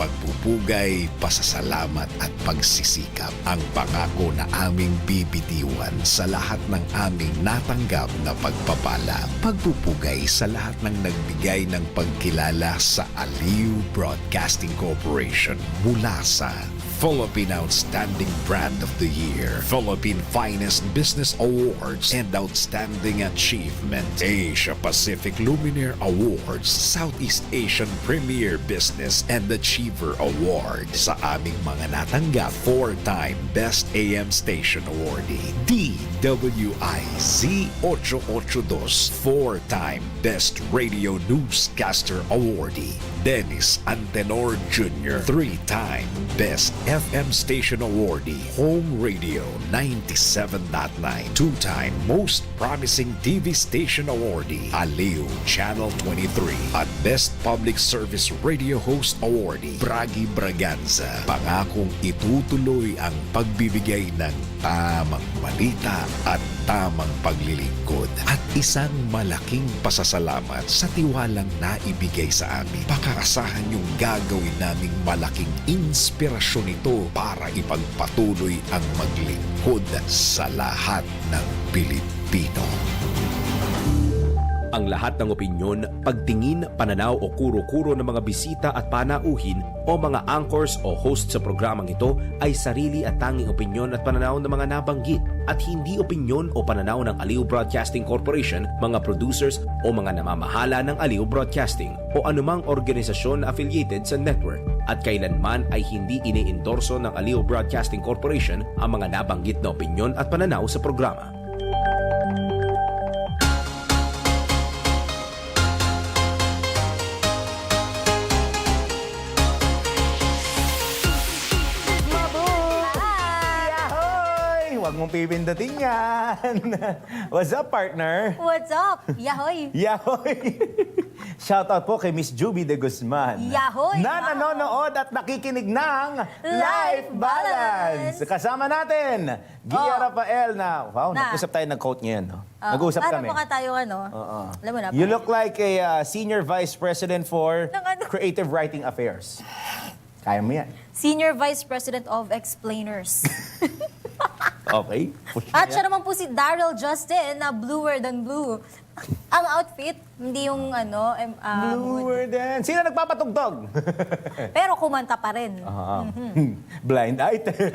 pagpupugay, pasasalamat at pagsisikap. Ang pangako na aming bibitiwan sa lahat ng aming natanggap na pagpapala. Pagpupugay sa lahat ng nagbigay ng pagkilala sa Aliw Broadcasting Corporation mula sa Philippine Outstanding Brand of the Year, Philippine Finest Business Awards, and Outstanding Achievement, Asia Pacific Luminaire Awards, Southeast Asian Premier Business and Achiever Award. Sa aming mga natanggap, 4-time Best AM Station Awardee, DWIZ 882, 4-time Best Radio Newscaster Awardee, Dennis Antenor Jr., 3-time Best FM Station Awardee, Home Radio 97.9, 2-time Most Promising TV Station Awardee, Aliw Channel 23, at Best Public Service Radio Host Awardee, Bragi Braganza. Pangakong itutuloy ang pagbibigay ng tamang balita at tamang paglilingkod at isang malaking pasasalamat sa tiwalang naibigay sa amin. Pakaasahan yung gagawin naming malaking inspirasyon ito para ipagpatuloy ang maglingkod sa lahat ng Pilipino. Ang lahat ng opinyon, pagtingin, pananaw o kuro-kuro ng mga bisita at panauhin o mga anchors o host sa programang ito ay sarili at tanging opinyon at pananaw ng mga nabanggit at hindi opinyon o pananaw ng Aliw Broadcasting Corporation, mga producers o mga namamahala ng Aliw Broadcasting o anumang organisasyon na affiliated sa network at kailanman ay hindi iniendorso ng Aliw Broadcasting Corporation ang mga nabanggit na opinyon at pananaw sa programa. Huwag mong pipindutin yan. What's up, partner? What's up? Yahoy! Yahoy! Shoutout po kay Miss Juby de Guzman. Yahoy! Na nanonood at nakikinig ng Life Balance. Kasama natin, Guia Rafael na, nag-usap tayo ng quote ngayon. No? Nag-usap kami. Para tayo, alam mo na. You look like a Senior Vice President for Ng Creative Writing Affairs. Kaya mo yan. Senior Vice President of Explainers. Okay. At siya naman po si Daryl Justin na bluer than blue. Ang outfit, hindi yung Bluer than... Sino nagpapatugtog? pero kumanta pa rin. Blind item.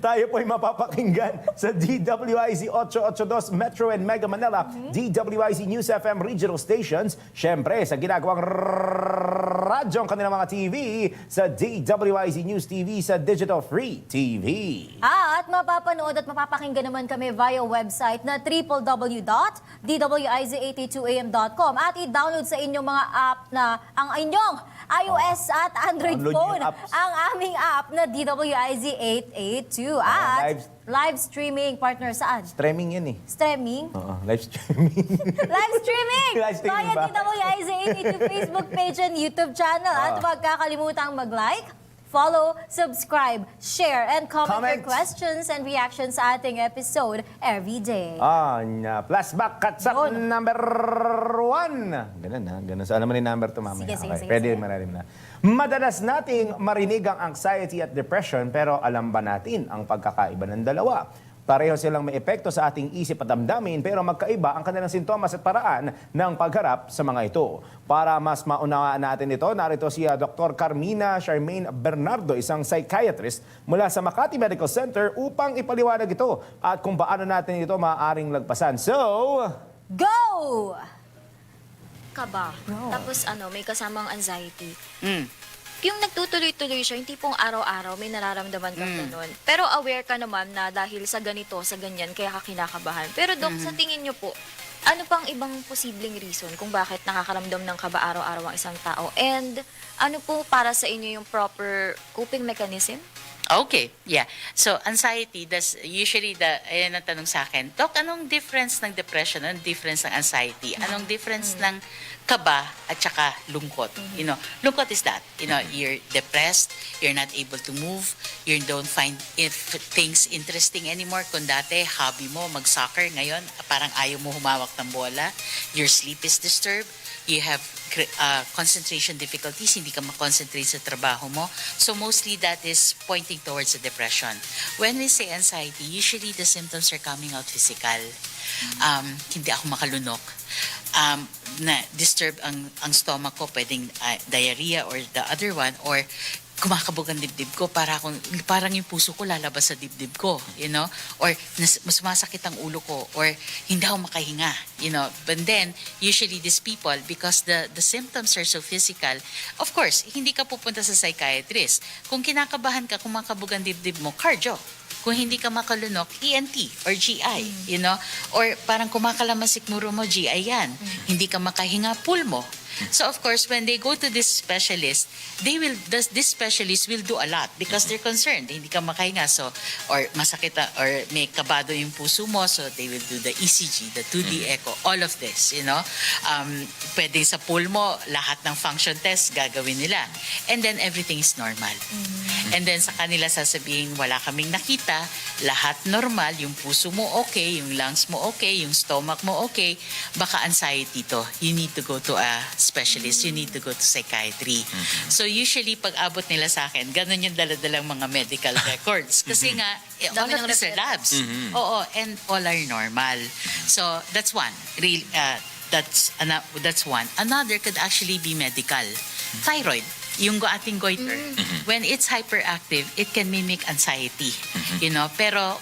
Tayo po ay mapapakinggan sa DWIZ 882 Metro and Mega Manila, DWIZ News FM regional stations, syempre sa ginagawang radyo ang kanilang mga TV, sa DWIZ News TV, sa Digital Free TV. At mapapanood at mapapakinggan naman kami via website na www.dwiz82am.com at i-download sa inyong mga app na ang inyong iOS at Android phone ang aming app na DWIZ 882 at live streaming partner saan? Streaming yan eh. Streaming? Oo, live streaming. Live streaming! Live streaming Via ba? DWIZ 882 Facebook page and YouTube channel. At huwag kakalimutang mag-like, follow, subscribe, share, and comment your questions and reactions sa ating episode every day. Flashback katsak number 1. Ganun ha, ganun. So, alam mo ni number 2 mamaya. Sige. Pwede maralim na. Madalas nating marinig ang anxiety at depression, pero alam ba natin ang pagkakaiba ng dalawa? Pareho silang may epekto sa ating isip at damdamin, pero magkaiba ang kanilang sintomas at paraan ng pagharap sa mga ito. Para mas maunawaan natin ito, narito si Dr. Carmina Charmaine Bernardo, isang psychiatrist mula sa Makati Medical Center upang ipaliwanag ito at kung paano natin ito maaaring lagpasan. So, go! Kaba. Tapos may kasamang anxiety. Yung nagtutuloy-tuloy siya, yung tipong araw-araw may nararamdaman kang ganun. Pero aware ka naman na dahil sa ganito, sa ganyan, kaya ka kinakabahan. Pero Dok, sa tingin nyo po, ano pang ibang posibleng reason kung bakit nakakaramdam ng kaba araw-araw ang isang tao? And ano po para sa inyo yung proper coping mechanism? Okay, yeah. So, anxiety, that's usually ayan ang tanong sa akin. Dok, anong difference ng depression? Anong difference ng anxiety? Anong difference ng kaba at saka lungkot? You know, lungkot is that, you're depressed, you're not able to move, you don't find things interesting anymore. Kung dati, hobby mo, mag-soccer, ngayon, parang ayaw mo humawak ng bola, your sleep is disturbed. you have concentration difficulties, hindi ka makoncentrate sa trabaho mo. So mostly that is pointing towards a depression. When we say anxiety, usually the symptoms are coming out physical. Hindi ako makalunok. Na-disturb ang stomach ko, pwedeng diarrhea or the other one, or kumakabog ang dibdib ko, parang yung puso ko lalabas sa dibdib ko, you know, or sumasakit ang ulo ko, or hindi ako makahinga, you know. But then, usually these people, because the symptoms are so physical, of course, hindi ka pupunta sa psychiatrist. Kung kinakabahan ka, kumakabog ang dibdib mo, cardio. Kung hindi ka makalunok, ENT or GI, you know, or parang kumakalamas sikmuro mo, GI yan. Hindi ka makahinga, pulmo. So of course, when they go to this specialist, this specialist will do a lot because they're concerned. Hindi ka makahinga, so, or masakit, or may kabado yung puso mo, so they will do the ECG, the 2D echo, all of this, you know. Pwedeng sa pulmo, lahat ng function test gagawin nila. And then everything is normal. And then sa kanila sasabihin, wala kaming nakita, lahat normal, yung puso mo okay, yung lungs mo okay, yung stomach mo okay, baka anxiety to. You need to go to a specialist, you need to go to psychiatry. So usually, pag abot nila sa akin, ganun yung daladalang mga medical records. Kasi nga, all of these are labs. Oo, and all are normal. So that's one. That's one. Another could actually be medical. Thyroid. Yung ating goiter, when it's hyperactive, it can mimic anxiety. You know, pero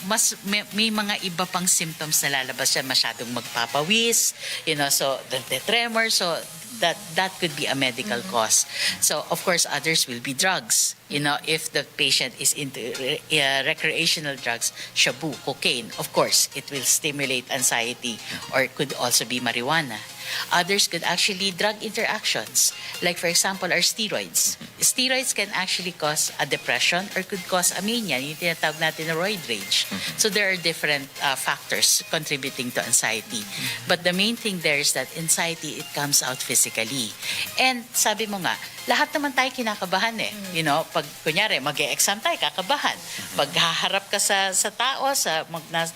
may mga iba pang symptoms na lalabas siya, masyadong magpapawis, you know, so the tremor, so that could be a medical cause. So of course others will be drugs. You know, if the patient is into recreational drugs, shabu, cocaine, of course it will stimulate anxiety, or it could also be marijuana. Others could actually drug interactions. Like for example, our steroids. Steroids can actually cause a depression or could cause a mania, yung tinatawag natin na roid rage. So there are different factors contributing to anxiety. But the main thing there is that anxiety, it comes out physically. And sabi mo nga, lahat naman tayo kinakabahan eh. You know, pag kunyari, mag-e-exam tayo, kakabahan. Pag haharap ka sa tao,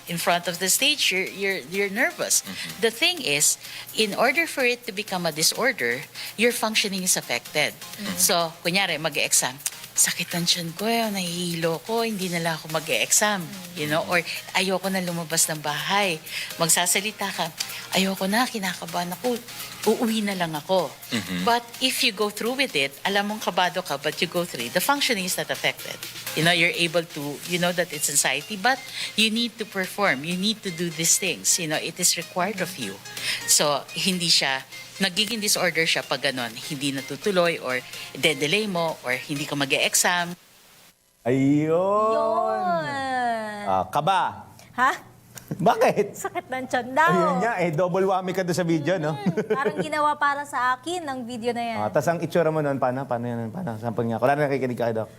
in front of the stage, you're nervous. The thing is, in order for it to become a disorder, your functioning is affected. So, kunyari, mag-e-exam, sakit ang tiyan ko, nahihilo ko, hindi nala ako mag-e-exam. You know, or ayoko na lumabas ng bahay. Magsasalita ka, ayoko na, kinakabahan ako, uuwi na lang ako. But if you go through with it, alam mong kabado ka, but you go through it, the functioning is not affected. You know, you're able to, you know that it's anxiety, but you need to perform, you need to do these things. You know, it is required of you. So, hindi siya, nagiging disorder siya pag ganon, hindi natutuloy, or de-delay mo, or hindi ka mag-e-exam. Ayun. Kaba. Ha? Bakit? Sakit ng tiyan daw. Ayun nga, double whammy ka doon sa video, no? Parang ginawa para sa akin ng video na yan. Tapos ang itsura mo noon, paano yan? Sampag niya. Wala na nakikinig ka, Doc.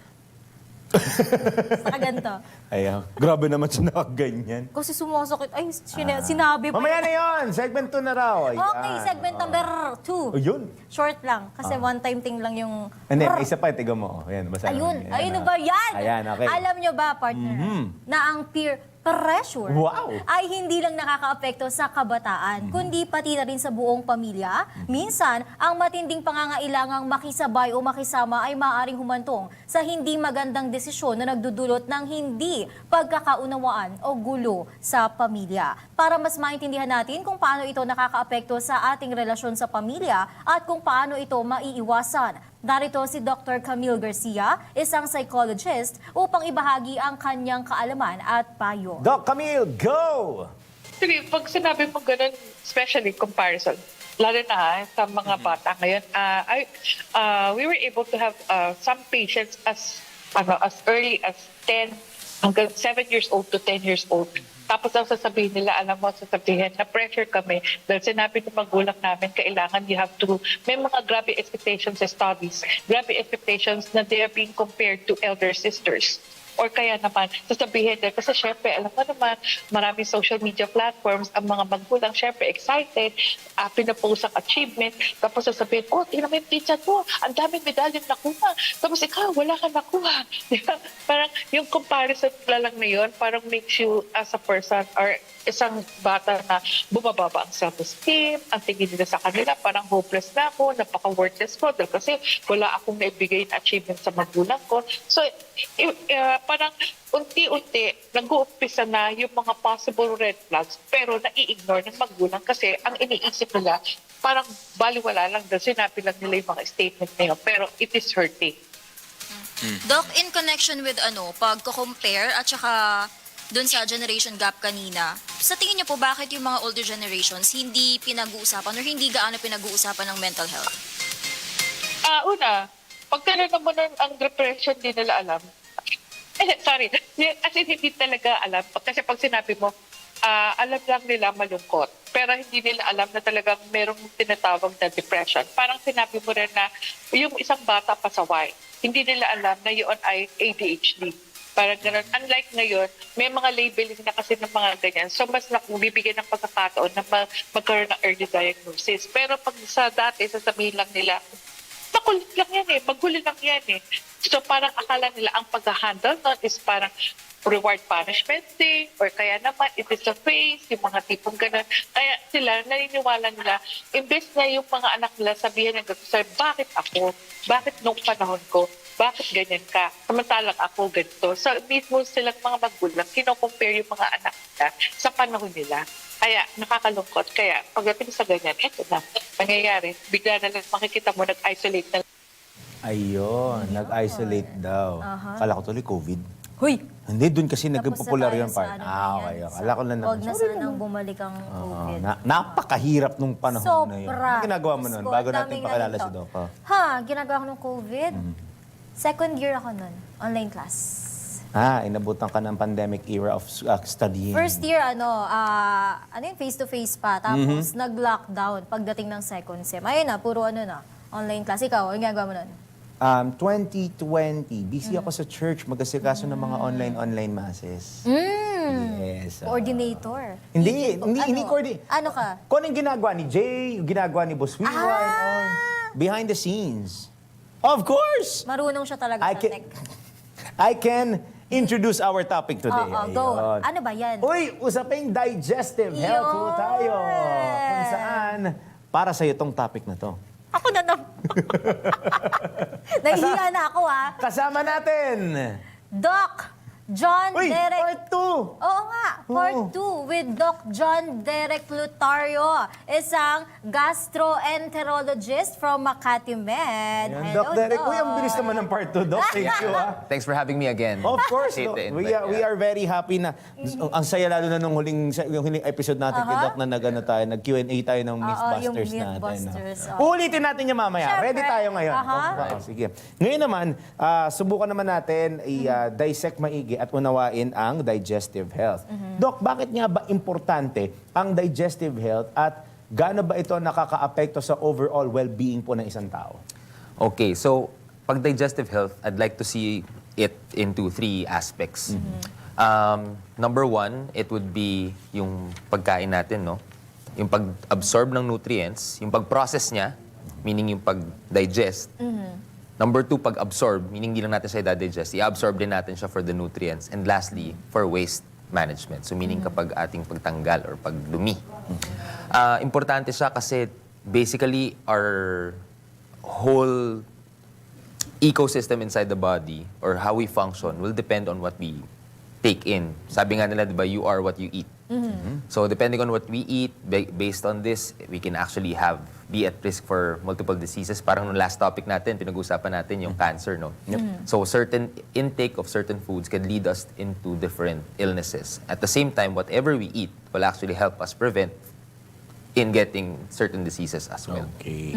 Saka ganito. Ayaw. Grabe naman siya nakaganyan. Kasi sumasakit. Ay, sinabi pa. Mamaya na yun! Segment 2 na raw. Ayan. Okay, segment number 2. Yun. Short lang. Kasi one-time thing lang yung... Hindi, isa pa, tiga mo. Ayan, basahin mo. Ayun ba yan? Ayan, okay. Alam nyo ba, partner, na ang peer pressure Wow. ay hindi lang nakakaapekto sa kabataan, kundi pati na rin sa buong pamilya. Minsan, ang matinding pangangailangang makisabay o makisama ay maaaring humantong sa hindi magandang desisyon na nagdudulot ng hindi pagkakaunawaan o gulo sa pamilya. Para mas maintindihan natin kung paano ito nakakaapekto sa ating relasyon sa pamilya at kung paano ito maiiwasan, narito si Dr. Camille Garcia, isang psychologist, upang ibahagi ang kanyang kaalaman at payo. Doc Camille, go! Actually, pag sinabi mo ganun, especially comparison, lalo na sa mga bata ngayon, we were able to have some patients as early as 10 hanggang 7 years old to 10 years old. Tapos ang sasabihin nila, alam mo, sasabihin na pressure kami dahil sinabi ng magulang namin, kailangan you have to, may mga grabe expectations sa studies, grabe expectations na they are being compared to elder sisters. Or kaya naman, sasabihin nila, kasi syempre, alam mo naman, maraming social media platforms, ang mga magulang, syempre, excited, pinapost ang achievement, tapos sasabihin, oh, tingnan mo yung pizza mo, ang daming medalyang nakuha, tapos ikaw, wala ka nakuha. Parang yung comparison lang na yun, parang makes you as a person, or isang bata na bumababa ang self-esteem, ang tingin nila sa kanila, parang hopeless na ako, napaka-worthless ko, dahil kasi wala akong naibigay na achievement sa magulang ko. So, parang unti-unti, nag-uumpisa na yung mga possible red flags, pero nai-ignore ng magulang kasi ang iniisip nila, parang baliwala lang dahil sinabi lang nila yung mga statement na yun, pero it is hurting. Doc, in connection with pagko-compare at saka doon sa generation gap kanina, sa tingin niyo po bakit yung mga older generations hindi pinag-uusapan or hindi gaano pinag-uusapan ng mental health? Una, pagkaroon naman ang depression, di nila alam. Sorry, as in hindi talaga alam. Kasi pag sinabi mo, alam lang nila malungkot. Pero hindi nila alam na talagang merong tinatawag na depression. Parang sinabi mo rin na yung isang bata pasaway, hindi nila alam na yun ay ADHD. Parang gano'n. Unlike ngayon, may mga labeling na kasi ng mga ganyan. So, mas bibigyan ng pagkakataon na magkaroon ng early diagnosis. Pero pag sa dati, sasabihin lang nila, makulit lang yan eh, magulo lang yan eh. So, parang akala nila ang pag-handle nun is parang reward punishment thing, or kaya naman, it is a phase, yung mga tipong gano'n. Kaya sila, naniniwala nila, imbes na yung mga anak nila sabihin ng gano'n, bakit ako? Bakit nung panahon ko? Bakit ganyan ka? Samantalang ako ganito. So, mismo silang mga magulang, kino-compare yung mga anak nila sa panahon nila. Kaya, nakakalungkot. Kaya, pagdating sa ganyan, eto na, nangyayari. Bigla na lang makikita mo, nag-isolate na. Ayun, nag-isolate daw. Kala ko tuloy COVID. Huy! Hindi, dun kasi naging Tapos na popular tayo yung sa part. ano Okay. yan, Akala ko na naman. Huwag na sana nang bumalik ang COVID. Napakahirap nung panahon na yun. Sobra. Ano ginagawa mo nun? Diyos ko, Bago ang natin daming pakilala ganito. si Doc. Oh. Ginagawa ko nung COVID. Second year ako nun. Online class. Inabutan ka ng pandemic era of studying. First year, face-to-face pa. Tapos, nag-lockdown pagdating ng second sem. Ayun na, puro online class. Ikaw, ano ginagawa mo nun? 2020, busy ako sa church, mag-asikaso ng mga online masses. Yes. Coordinator. Hindi coordinator. Ano ka? Kung anong ginagawa ni Jay, yung ginagawa ni Boss Wilwa, and all. Behind the scenes. Of course! Marunong siya talaga sa tech. I can introduce our topic today. Go. Ayun. Ano ba yan? Uy, usaping digestive health po Yun! tayo. Kung saan, para sa itong topic na to. Ako na Nahihiya na ako Kasama natin. Doc John Uy, Derek. part 2. Oo nga, part 2 with Doc John Derek Lutario, isang gastroenterologist from Makati Med. Yan, Doc Derek. Uy, ang bilis naman ng part 2, Doc. Thank you, Thanks for having me again. Of course, Appreciate Doc. the We invite, are very happy na ang saya lalo na nung huling episode natin kay Doc na nag-Q&A tayo ng Mythbusters yung natin. Mythbusters, Ulitin natin yung mamaya. Siyempre. Ready tayo ngayon. Aha. Sige. Ngayon naman, subukan naman natin i-dissect maigi at unawain ang digestive health. Doc, bakit nga ba importante ang digestive health at gaano ba ito nakaka-apekto sa overall well-being po ng isang tao? Okay, so pag digestive health, I'd like to see it into 3 aspects. Number 1, it would be yung pagkain natin, no? Yung pag-absorb ng nutrients, yung pag-process niya, meaning yung pag-digest. Number 2, pag-absorb, meaning hindi lang natin siya i-digest, i-absorb din natin siya for the nutrients. And lastly, for waste management. So meaning kapag ating pagtanggal or pagdumi. Importante siya kasi basically our whole ecosystem inside the body or how we function will depend on what we take in. Sabi nga nila, di ba, you are what you eat. So depending on what we eat, based on this, we can actually be at risk for multiple diseases. Parang nung last topic natin, pinag-usapan natin yung cancer, no? So certain intake of certain foods can lead us into different illnesses. At the same time, whatever we eat will actually help us prevent in getting certain diseases as well. Okay.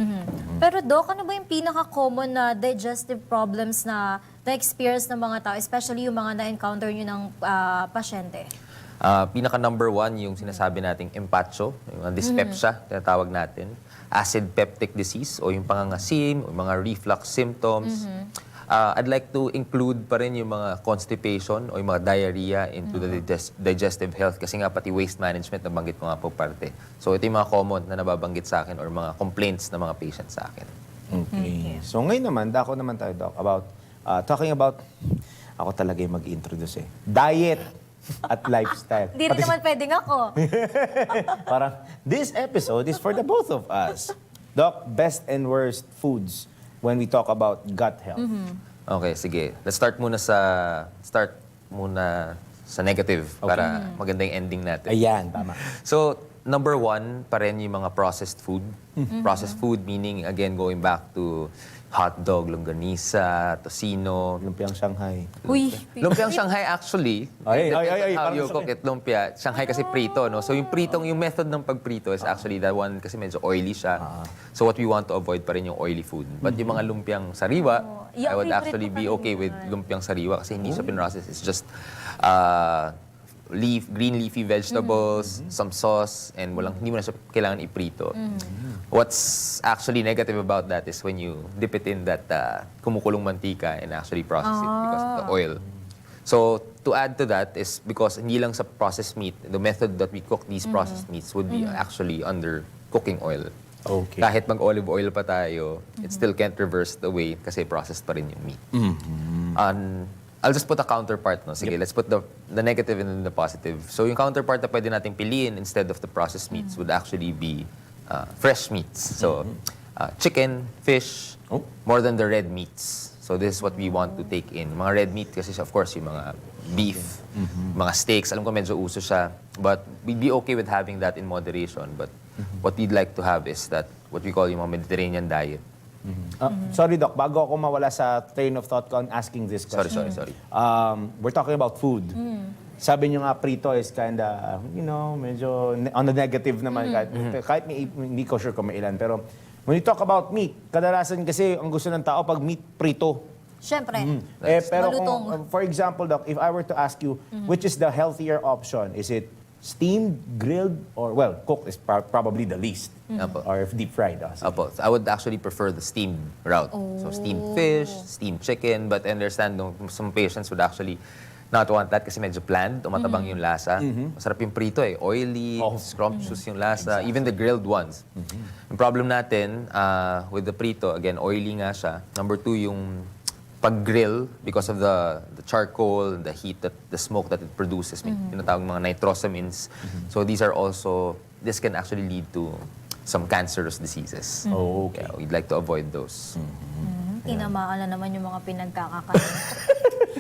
Pero Doc, ano ba yung pinaka-common na digestive problems na na-experience ng mga tao, especially yung mga na-encounter nyo ng pasyente? Pinaka number 1, yung sinasabi nating empacho, yung dyspepsia, tinatawag natin. Acid peptic disease, o yung pangangasim, o yung mga reflux symptoms. I'd like to include pa rin yung mga constipation o yung mga diarrhea into the digestive health kasi nga pati waste management nabanggit ko nga po parte. So ito yung mga common na nababanggit sa akin or mga complaints ng mga patients sa akin. Okay. So ngayon naman, dako naman tayo, Doc, about talking about, ako talaga yung mag-introduce Diet. at lifestyle. Hindi rin naman pwedeng ako. Parang, this episode is for the both of us. Doc, best and worst foods when we talk about gut health. Okay, sige. Let's start muna sa negative para maganda yung ending natin. Ayan, tama. So, number one pa rin yung mga processed food. Processed food meaning, again, going back to hotdog, longganisa, tocino. Lumpiang Shanghai. Uy. Lumpiang Shanghai actually, Ay, how parang you gusto cook it, lumpia. Shanghai kasi prito, no? So yung method ng pagprito is actually that one kasi medyo oily siya. So what we want to avoid pa rin yung oily food. But yung mga lumpiang sariwa, Yung I would favorite actually ko be pa okay rin with yun. lumpiang sariwa kasi hindi siya pinrocess. It's just green leafy vegetables, some sauce, and hindi mo na siya kailangan iprito. What's actually negative about that is when you dip it in that kumukulong mantika and actually process it because of the oil. So, to add to that is because hindi lang sa processed meat, the method that we cook these processed meats would be actually under cooking oil. Okay. Kahit mag-olive oil pa tayo, it still can't reverse the way kasi processed pa rin yung meat. And I'll just put a counterpart. No? Sige, let's put the negative and then the positive. So yung counterpart na pwede nating piliin instead of the processed meats would actually be fresh meats. So chicken, fish, more than the red meats. So this is what we want to take in. Mga red meat kasi of course yung mga beef, mga steaks, alam ko medyo uso siya. But we'd be okay with having that in moderation. But what we'd like to have is that what we call yung mga Mediterranean diet. Sorry, Doc, bago ako mawala sa train of thought ko on asking this question. Sorry. We're talking about food. Sabi niyo nga prito is kinda, medyo on the negative naman. Kahit hindi ko sure kung may ilan. Pero when you talk about meat, kadalasan kasi ang gusto ng tao pag meat prito. Siyempre. Pero Malutong. kung, for example, Doc, if I were to ask you, which is the healthier option? Is it steamed, grilled, or, well, cooked is probably the least. Or if deep fried. Apo. I would actually prefer the steamed route. So steamed fish, steamed chicken, but I understand some patients would actually not want that kasi medyo bland o matabang yung lasa. Masarap yung prito oily, scrumptious yung lasa, even the grilled ones. Yung problem natin with the prito, again, oily nga siya. Number two, yung pag-grill because of the charcoal, the heat, the smoke that it produces, tinatawag mga nitrosamines. So this can actually lead to some cancerous diseases. Oh, okay. Yeah, we'd like to avoid those. Tinamaan na naman yung mga pinagkakakain.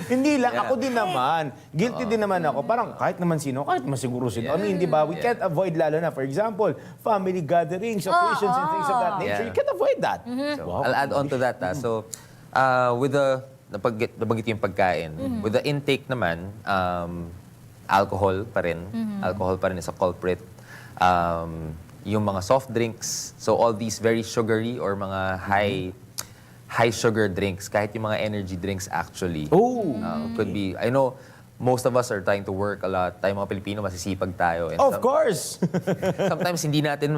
Hindi lang, ako din naman. Guilty din naman ako. Parang kahit naman sino, kahit masiguro sino. I mean, di ba, we can't avoid lalo na, for example, family gatherings, occasions, and things of that nature. Yeah. You can't avoid that. So, I'll add on to that. So, with nabanggit yung pagkain, with the intake naman, alcohol pa rin. Alcohol pa rin is a culprit. Yung mga soft drinks, so all these very sugary or mga high sugar drinks, kahit yung mga energy drinks actually. Could be, I know, most of us are trying to work a lot. Tayo mga Pilipino, masisipag tayo. And Of course! sometimes hindi natin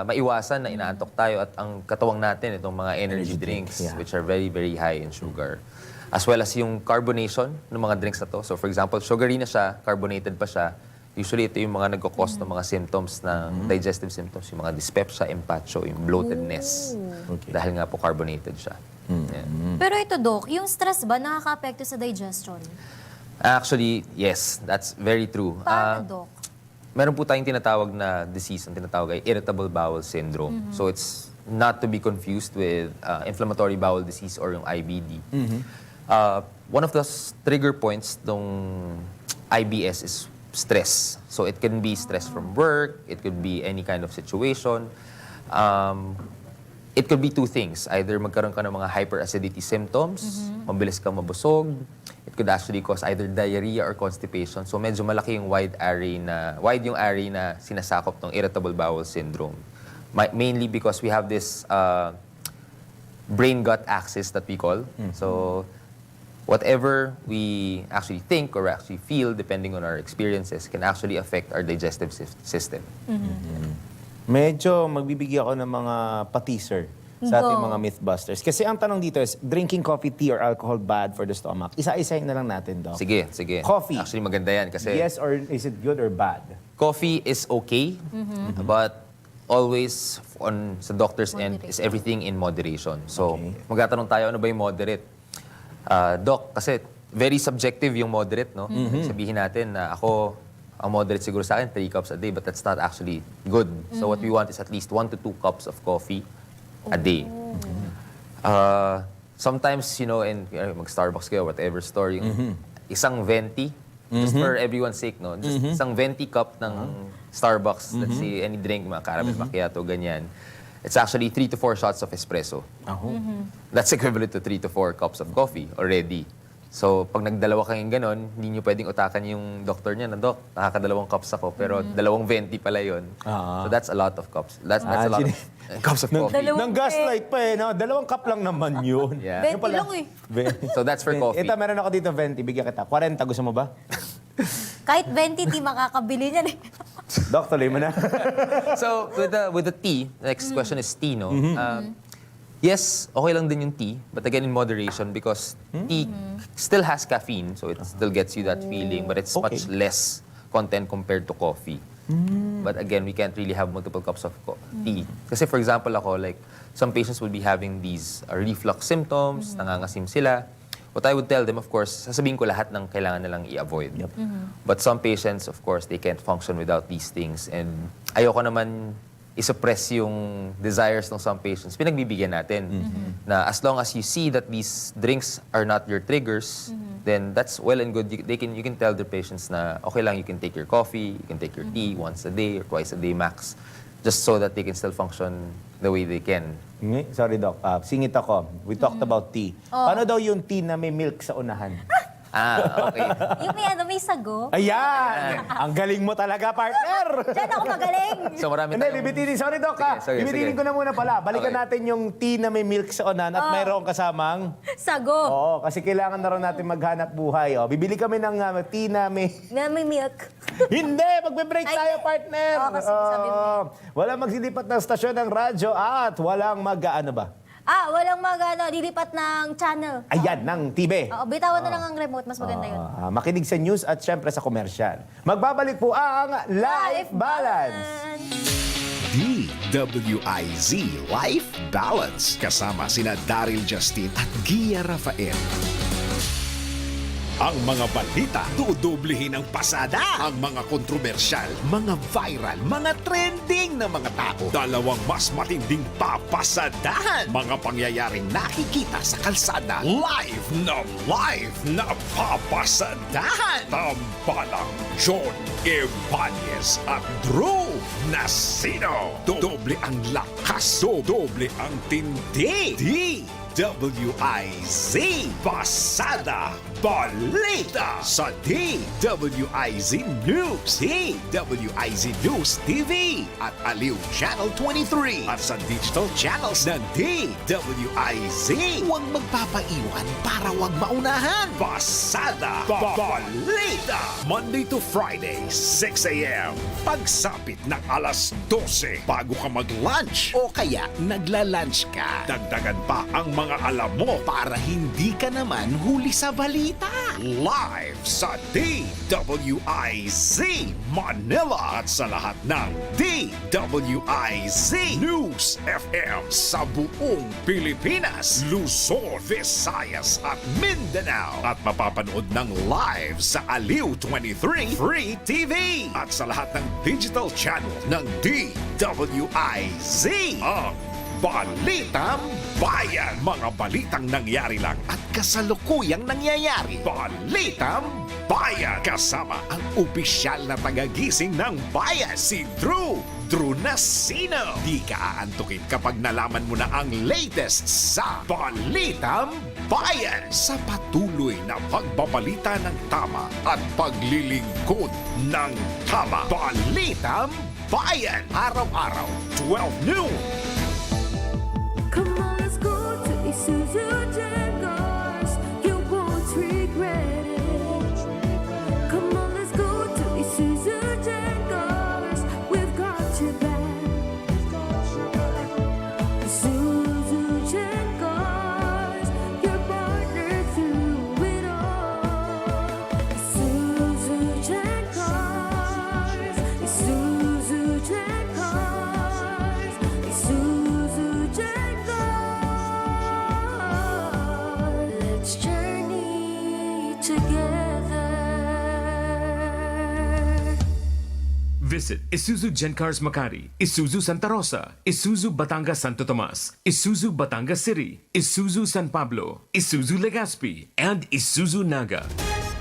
maiwasan na inaantok tayo at ang katawang natin itong mga energy drinks which are very, very high in sugar. As well as yung carbonation ng mga drinks na to. So for example, sugary na siya, carbonated pa siya. Usually ito yung mga nagkakos ng mga symptoms ng digestive symptoms, yung mga dyspepsia, empacho, yung bloatedness. Dahil nga po carbonated siya. Yeah. Pero ito, Doc, yung stress ba nakaka-apekto sa digestion? Actually, yes, that's very true. Paano, Doc? Meron po tayong tinatawag na disease, ang tinatawag ay irritable bowel syndrome. So it's not to be confused with inflammatory bowel disease or yung IBD. One of the trigger points ng IBS is stress. So it can be stress from work, it could be any kind of situation. It could be two things. Either magkaroon ka ng mga hyperacidity symptoms, mabilis kang mabusog. It could actually cause either diarrhea or constipation. So medyo malaki yung wide yung area na sinasakop ng irritable bowel syndrome. Mainly because we have this brain-gut axis that we call. So whatever we actually think or actually feel, depending on our experiences, can actually affect our digestive system. Medyo magbibigay ako ng mga pa-teaser sa ating mga mythbusters. Kasi ang tanong dito is, drinking coffee, tea, or alcohol bad for the stomach? Isa-isahin na lang natin, Doc. Sige. Coffee. Actually, maganda yan kasi Yes, or is it good or bad? coffee is okay, but always sa doctor's end is everything in moderation. So, magtatanong tayo, ano ba yung moderate? Doc, kasi very subjective yung moderate, no? Sabihin natin na ako, ang moderate siguro sa akin, 3 cups a day, but that's not actually good. So what we want is at least 1 to 2 cups of coffee a day. Sometimes, mag-Starbucks kayo, whatever store, yung isang venti, just for everyone's sake, no? Just isang venti cup ng Starbucks, let's say any drink, mga caramel macchiato, ganyan. It's actually 3 to 4 shots of espresso. That's equivalent to 3 to 4 cups of coffee already. So, pag nagdalawa kayong ganon, hindi nyo pwedeng utakan yung doktor niya na, Dok, nakakadalawang cups ako, pero 2 venti pala yun. So, that's a lot of cups. That's a lot of cups of coffee. Nang gaslight pa no? 2 cup lang naman yun. Yeah. 20 lang eh. So, that's for coffee. Ito, meron ako dito 20. Bigyan kita. 40, gusto mo ba? Kahit 20, di makakabili niyan eh. Doc, tuloy mo na. So, with the tea, the next question is tea, no? Yes, okay lang din yung tea, but again, in moderation, because tea still has caffeine, so it still gets you that feeling, but it's much less content compared to coffee. But again, we can't really have multiple cups of tea. Kasi for example ako, like, some patients will be having these reflux symptoms, nangangasim sila. What I would tell them, of course, sasabihin ko lahat ng kailangan nilang i-avoid. But some patients, of course, they can't function without these things. And ayoko naman i-suppress yung desires ng some patients. Pinagbibigyan natin. Na as long as you see that these drinks are not your triggers, then that's well and good. You can tell the patients na okay lang, you can take your coffee, you can take your tea once a day or twice a day max, just so that they can still function the way they can. Sorry, Doc. Singit ako. We talked about tea. Paano daw yung tea na may milk sa unahan? Okay. Yung may sago. Ayan! Ang galing mo talaga, partner! Diyan ako magaling. So marami Hindi, tayong... bibitinin. Sorry, Doc. Sige. Bibitinin ko na muna pala. Balikan natin yung tea na may milk sa unahan at mayroong kasamang... Sago. Oo, kasi kailangan na rin natin maghanap buhay. Bibili kami ng tea na may... Na may milk. Hindi! Magbe-break tayo, partner! kasi sabi mo. Walang magsilipat ng stasyon ng radyo at walang mag-ano ba? Walang lilipat ng channel. Ayan, ng TV. Oo, bitawan na lang ang remote. Mas maganda yun. Makinig sa news at syempre sa komersyal. Magbabalik po ang Life Balance. DWIZ Life Balance kasama sina Daryl Justin at Guia Rafael. Ang mga balita, dudublehin ang pasada. Ang mga kontrobersyal, mga viral, mga trending na mga tao. Dalawang mas matinding papasadahan. Mga pangyayaring nakikita sa kalsada. Live na papasadahan. Tambalang John Ibanez at Drew Nasino. Doble ang lakas, doble ang tindi. DWIZ Pasada Balita sa DWIZ News, DWIZ News TV at Aliw Channel 23 at sa digital channels ng DWIZ. Huwag magpapaiwan para huwag maunahan. Pasada Balita Monday to Friday, 6 a.m. Pagsapit ng alas 12 bago ka mag-lunch o kaya nagla-lunch ka. Dagdagan pa ang mga alam mo para hindi ka naman huli sa balita. Live sa DWIZ Manila at sa lahat ng DWIZ News FM sa buong Pilipinas, Luzon, Visayas at Mindanao. At mapapanood ng live sa Aliw 23 Free TV at sa lahat ng digital channel ng DWIZ. Ang Balitang Bayan. Mga balitang nangyari lang at kasalukuyang nangyayari. Balitang Bayan. Kasama ang opisyal na tagagising ng bayan, si Drew Nasino. Di ka aantukin kapag nalaman mo na ang latest sa Balitang Bayan. Sa patuloy na pagbabalita ng tama at paglilingkod ng tama. Balitang Bayan. Araw-araw, 12 noon. Come on, let's go to Isuzu Jaguars. You won't regret it. Come on, let's go to Isuzu Jaguars. We've got your back. Isuzu Jaguars, your partner through it all. Isuzu Jaguars, Isuzu Jaguars, Isuzu. together. Visit Isuzu Gencars Makati, Isuzu Santa Rosa, Isuzu Batangas Santo Tomas, Isuzu Batangas City, Isuzu San Pablo, Isuzu Legazpi, and Isuzu Naga.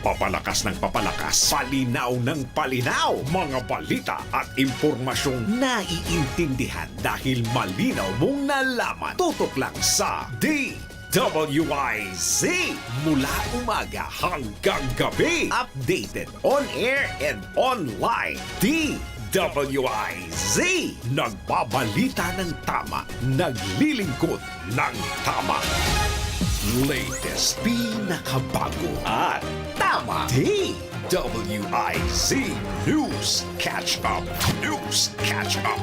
Papalakas ng papalakas, palinaw ng palinaw, mga balita at impormasyong naiintindihan dahil malinaw mong nalaman. Tutok lang sa DWIZ mula umaga hanggang gabi. Updated on air and online. DWIZ, nagbabalita ng tama, naglilingkod ng tama. Latest, pinakabago at tama. DWIZ News Catch Up. News Catch Up.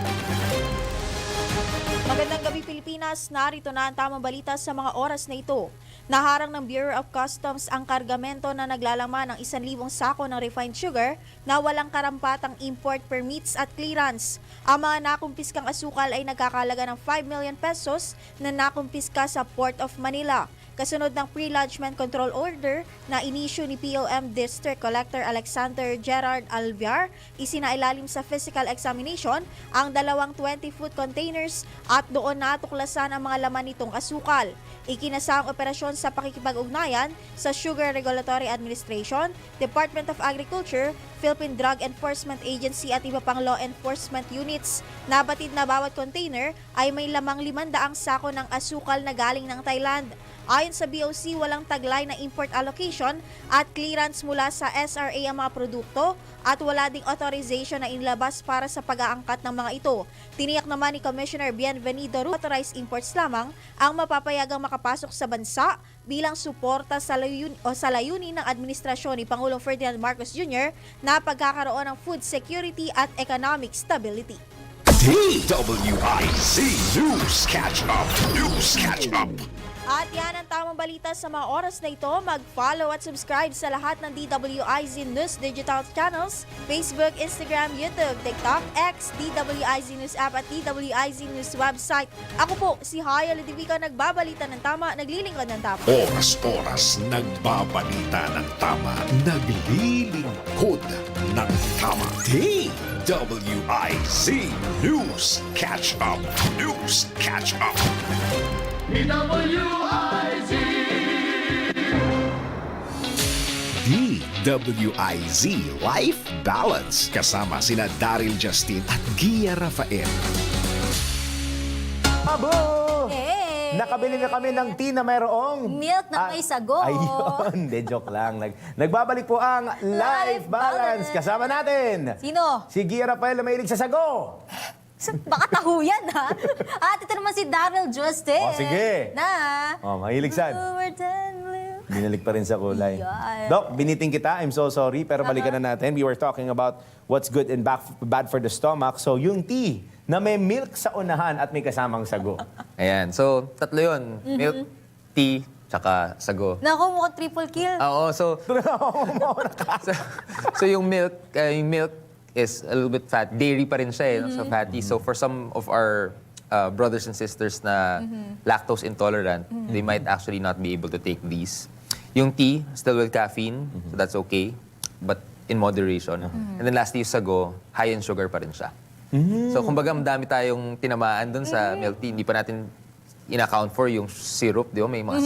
Magandang gabi Pilipinas, narito na ang tamang balita sa mga oras na ito. Naharang ng Bureau of Customs ang kargamento na naglalaman ng 1,000 sako ng refined sugar na walang karampatang import permits at clearance. Ang mga nakumpiskang asukal ay nagkakalaga ng 5 million pesos na nakumpiska sa Port of Manila. Kasunod ng pre-lodgement control order na inisyu ni POM District Collector Alexander Gerard Alviar, isinailalim sa physical examination ang 2 20-foot containers at doon natuklasan ang mga laman nitong asukal. Ikinasa ang operasyon sa pakikipag-ugnayan sa Sugar Regulatory Administration, Department of Agriculture, Philippine Drug Enforcement Agency at iba pang law enforcement units. Nabatid na bawat container ay may lamang 500 sako ng asukal na galing ng Thailand. Ayon sa BOC, walang taglay na import allocation at clearance mula sa SRA ang mga produkto at wala ding authorization na inilabas para sa pag-aangkat ng mga ito. Tiniyak naman ni Commissioner Bienvenido authorized imports lamang ang mapapayagang makapasok sa bansa bilang suporta sa layunin ng administrasyon ni Pangulong Ferdinand Marcos Jr. na pagkakaroon ng food security at economic stability. DWIZ News Catch Up. News Catch Up. At yan ang tamang balita sa mga oras na ito. Mag-follow at subscribe sa lahat ng DWIZ News digital channels, Facebook, Instagram, YouTube, TikTok, X, DWIZ News app at DWIZ News website. Ako po, si Haya Ludivico, nagbabalita ng tama, naglilingkod ng tama. Oras-oras nagbabalita ng tama, naglilingkod ng tama. DWIZ News Catch Up. News Catch Up. DWIZ Life Balance kasama sina Daryl Justin at Guia Rafael. Abo! Hey! Nakabili na kami ng tea na mayroong Milk na may sago. Ayun, de joke lang. Nagbabalik po ang Life Balance. Kasama natin. Sino? Si Guia Rafael na mahilig sa sago. Baka tahuyan, ha? At ito naman si Daryl Justin. O, sige. Na? Mahilig saan? Over 10 blue. Binalik pa rin sa kulay. Yan. Doc, biniting kita. I'm so sorry. Pero balikan na natin. We were talking about what's good and bad for the stomach. So, yung tea na may milk sa unahan at may kasamang sago. Ayan. So, tatlo yun. Milk, tea, tsaka sago. Naku, mukhang triple kill. Oo, so yung milk is a little bit fat. Dairy pa rin siya, so fatty. So for some of our brothers and sisters na lactose intolerant, they might actually not be able to take these. Yung tea, still with caffeine, so that's okay, but in moderation. And then lastly, yung sago, high in sugar pa rin siya. So kumbaga, madami tayong tinamaan dun sa milk tea. Hindi pa natin in-account for yung syrup, di ba? May mga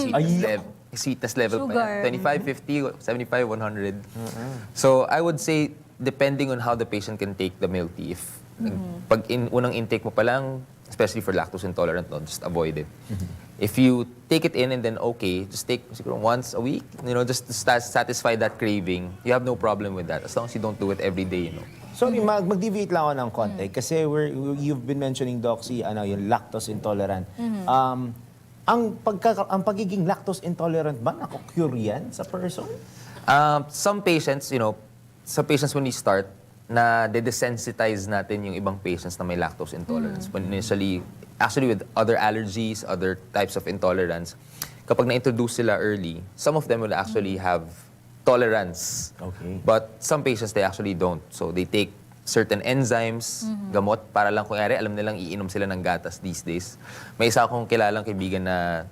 sweetness level pa yan. 25, 50, 75, 100. So I would say, depending on how the patient can take the milk tea. If pag unang intake mo pa lang, especially for lactose intolerant, no, just avoid it. If you take it in and then just take siguro once a week, just to satisfy that craving, you have no problem with that as long as you don't do it every day, Sorry, mag-deviate lang ako ng konti. Kasi you've been mentioning, Doc, yung lactose intolerant. Ang pagiging lactose intolerant ba, naku-cure yan sa person? Some patients, when we start, na de-desensitize natin yung ibang patients na may lactose intolerance. When initially, actually with other allergies, other types of intolerance, kapag na-introduce sila early, some of them will actually have tolerance. Okay. But some patients, they actually don't. So they take certain enzymes, gamot, para lang kung alam nilang iinom sila ng gatas these days. May isa akong kilalang kaibigan na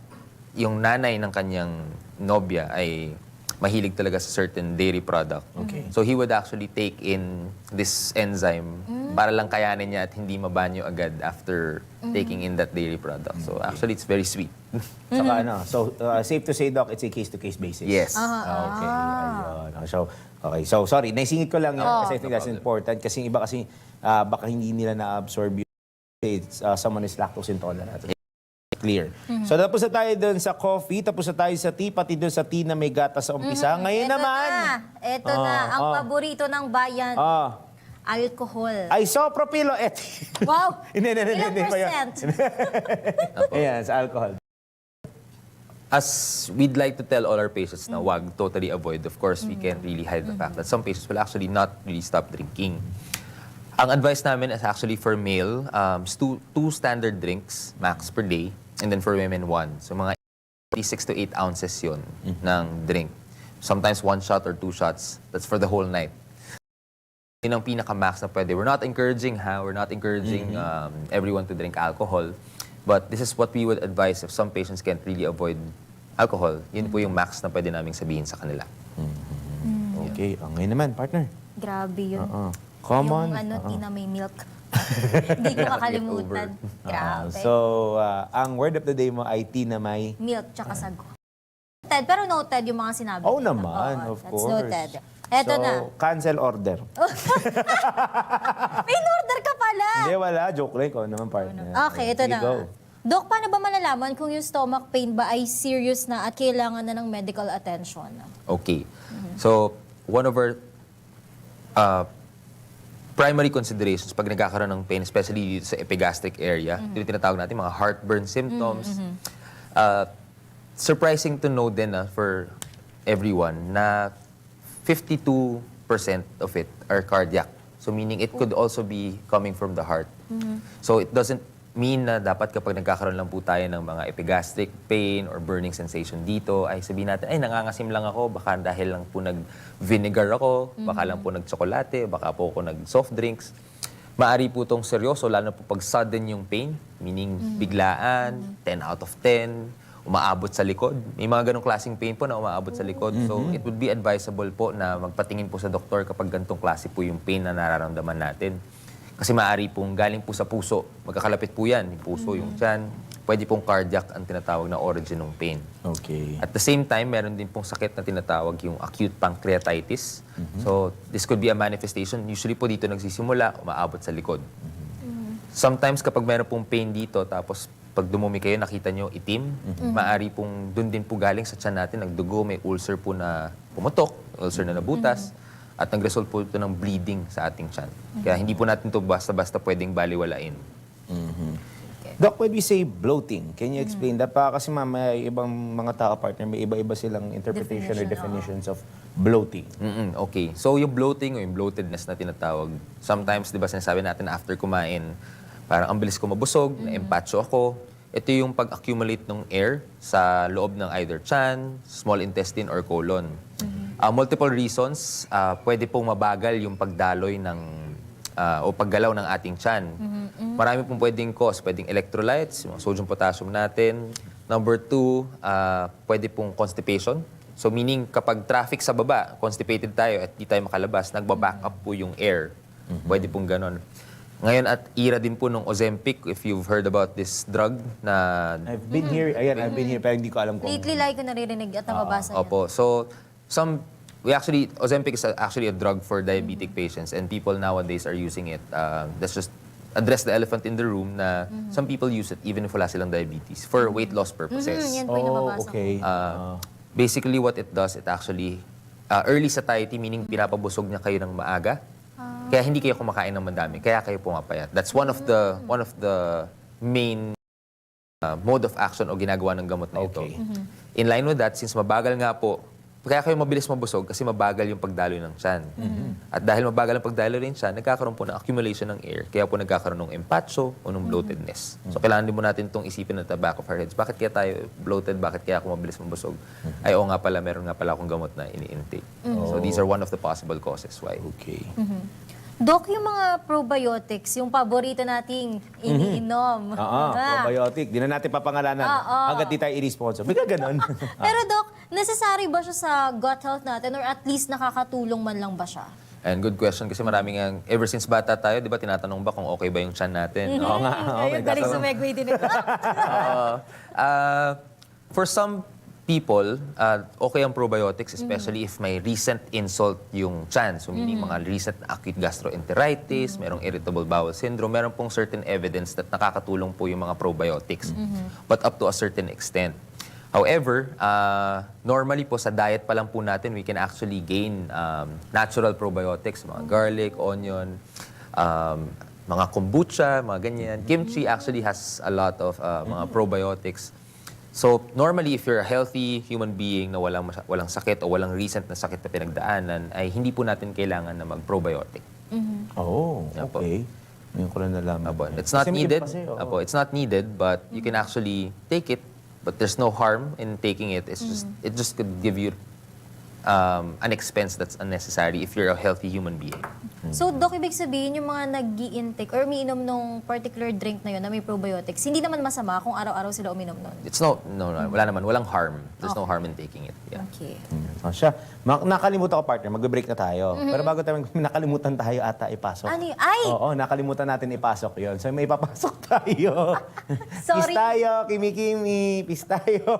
yung nanay ng kanyang nobya ay mahilig talaga sa certain dairy product. Okay. So he would actually take in this enzyme para lang kayanin niya at hindi mabanyo agad after taking in that dairy product. So actually, it's very sweet. Saka so safe to say, Doc, it's a case-to-case basis. Yes. Okay, ayun. So, sorry, naisingit ko lang yun kasi I think that's important. Kasi yung iba kasi, baka hindi nila na-absorb yung someone is lactose intolerant. Clear. So, tapos na tayo dun sa coffee, tapos na tayo sa tea, pati dun sa tea na may gata sa umpisa. Ngayon naman. Ito na, ang paborito ng bayan, alcohol. Isopropyl o Wow! Hindi Ilang pa yan. percent? Ayan, sa alcohol. As we'd like to tell all our patients na wag totally avoid, of course, we can't really hide the fact that some patients will actually not really stop drinking. Ang advice namin is actually for male, two standard drinks max per day, and then for women, 1. So mga 6 to 8 ounces yun ng drink. Sometimes 1 shot or 2 shots. That's for the whole night. Yun ang pinaka-max na pwede. We're not encouraging everyone to drink alcohol. But this is what we would advise if some patients can't really avoid alcohol. Yun po yung max na pwede naming sabihin sa kanila. Okay, ngayon naman, partner. Grabe yun. Common. Yung tea na may milk. Hindi ko makalimutan. Grabe. So, ang word of the day mo ay tea na may... Milk tsaka sago. Noted, pero noted yung mga sinabi. Oh, niyo. naman, Oo, of that's course. noted. Eto So, na. cancel order. May order ka pala. Hindi, wala. Joke lang ko naman, partner. Okay, ito Sige, na. go. Dok, paano ba malalaman kung yung stomach pain ba ay serious na at kailangan na ng medical attention? Okay. So, one of our primary considerations pag nagkakaroon ng pain, especially dito sa epigastric area, yung tinatawag natin mga heartburn symptoms. Surprising to know din for everyone na 52% of it are cardiac. So meaning it could also be coming from the heart. So it doesn't mean na dapat kapag nagkakaroon lang po tayo ng mga epigastric pain or burning sensation dito, ay sabihin natin, ay nangangasim lang ako, baka dahil lang po nag-vinegar ako, baka lang po nag-tsokolate, baka po ako nag-soft drinks. Maari po itong seryoso, lalo na po pag sudden yung pain, meaning biglaan, 10 out of 10, umaabot sa likod. May mga ganong klaseng pain po na umaabot sa likod. So it would be advisable po na magpatingin po sa doktor kapag ganitong klase po yung pain na nararamdaman natin. Kasi maaari pong galing po sa puso. Magkakalapit po yan. Yung puso, yung tiyan. Pwede pong cardiac ang tinatawag na origin ng pain. Okay. At the same time, meron din pong sakit na tinatawag yung acute pancreatitis. So, this could be a manifestation. Usually po dito nagsisimula, umaabot sa likod. Sometimes kapag meron pong pain dito, tapos pag dumumi kayo, nakita nyo itim, maaari pong dun din po galing sa tiyan natin, nagdugo, may ulcer po na pumutok, ulcer na nabutas. At nag-result po ito ng bleeding sa ating tiyan. Kaya hindi po natin ito basta-basta pwedeng baliwalain. Doc, when we say bloating, can you explain that? Kasi may ibang mga tao, partner, may iba-iba silang interpretation or definitions of bloating. Okay. So yung bloating o yung bloatedness na tinatawag, sometimes, di ba sinasabi natin after kumain, parang ang bilis ko mabusog, na-empacho ako. Ito yung pag-accumulate ng air sa loob ng either tiyan, small intestine, or colon. Multiple reasons, pwede pong mabagal yung pagdaloy ng o paggalaw ng ating tiyan. Marami pong pwedeng cause, pwedeng electrolytes, yung sodium, potassium natin. Number 2, pwede pong constipation. So meaning kapag traffic sa baba, constipated tayo at di tayo makalabas, nagbaback up po yung air. Pwede pong ganon. Ngayon at ira din po ng Ozempic, if you've heard about this drug na... I've been here, I've been here, pero hindi ko alam kung... Lately, like ko naririnig at nababasa yan. Opo. So, Ozempic is actually a drug for diabetic patients and people nowadays are using it. Let's just address the elephant in the room na some people use it even if wala silang diabetes for weight loss purposes. Yan po yung nababasa okay. Basically, what it does, it actually, early satiety, meaning pinapabusog niya kayo ng maaga. Kaya hindi kayo kumakain ng madami, kaya kayo pumapayat. That's one of the main mode of action o ginagawa ng gamot na ito. In line with that, since mabagal nga po, kaya kayo mabilis mabusog kasi mabagal yung pagdaloy ng tiyan. At dahil mabagal ang pagdaloy ng tiyan, nagkakaroon po ng accumulation ng air. Kaya po nagkakaroon ng empacho o ng bloatedness. So kailangan din mo natin itong isipin at the back of our heads. Bakit kaya tayo bloated? Bakit kaya ako mabilis mabusog? Ay, oo nga pala, meron nga pala akong gamot na ini-intake. So these are one of the possible causes why. Okay. Doc, yung mga probiotics, yung paborito nating iniinom. Probiotic. Di na natin papangalanan. Hanggat di tayo i-sponsor. Bigla ganun. Pero Doc, necessary ba siya sa gut health natin or at least nakakatulong man lang ba siya? And good question kasi maraming ang ever since bata tayo, 'di ba, tinatanong ba kung okay ba yung tiyan natin? Oo nga. Ayun, galing sumegway din ito. For some people, okay ang probiotics, especially if may recent insult yung tiyan. So meaning mga recent acute gastroenteritis, merong irritable bowel syndrome, meron pong certain evidence that nakakatulong po yung mga probiotics. But up to a certain extent. However, normally po sa diet pa lang po natin, we can actually gain natural probiotics, mga garlic, onion, mga kombucha, mga ganyan. Kimchi actually has a lot of mga probiotics. So normally, if you're a healthy human being na walang sakit o walang recent na sakit na pinagdaanan, ay hindi po natin kailangan na mag-probiotic. Oh, Yan po. okay. Ngayon ko lang nalaman. It's not Kasi may needed. iba kasi, oo. It's not needed, but you can actually take it. But there's no harm in taking it. It just could give you an expense that's unnecessary if you're a healthy human being. So, Doc, ibig sabihin yung mga nag-i-intake or umiinom nung particular drink na yun na may probiotics, hindi naman masama kung araw-araw sila uminom nun? It's walang harm. There's no harm in taking it. Yeah. Okay. So, siya. Nakalimutan ko, partner. Magbe-break na tayo. Pero bago tayo, nakalimutan tayo ata ipasok. Ano yun? Ay! Oo, nakalimutan natin ipasok yon. So, may ipapasok tayo. Sorry. Peace tayo, kimi-kimi. Peace tayo.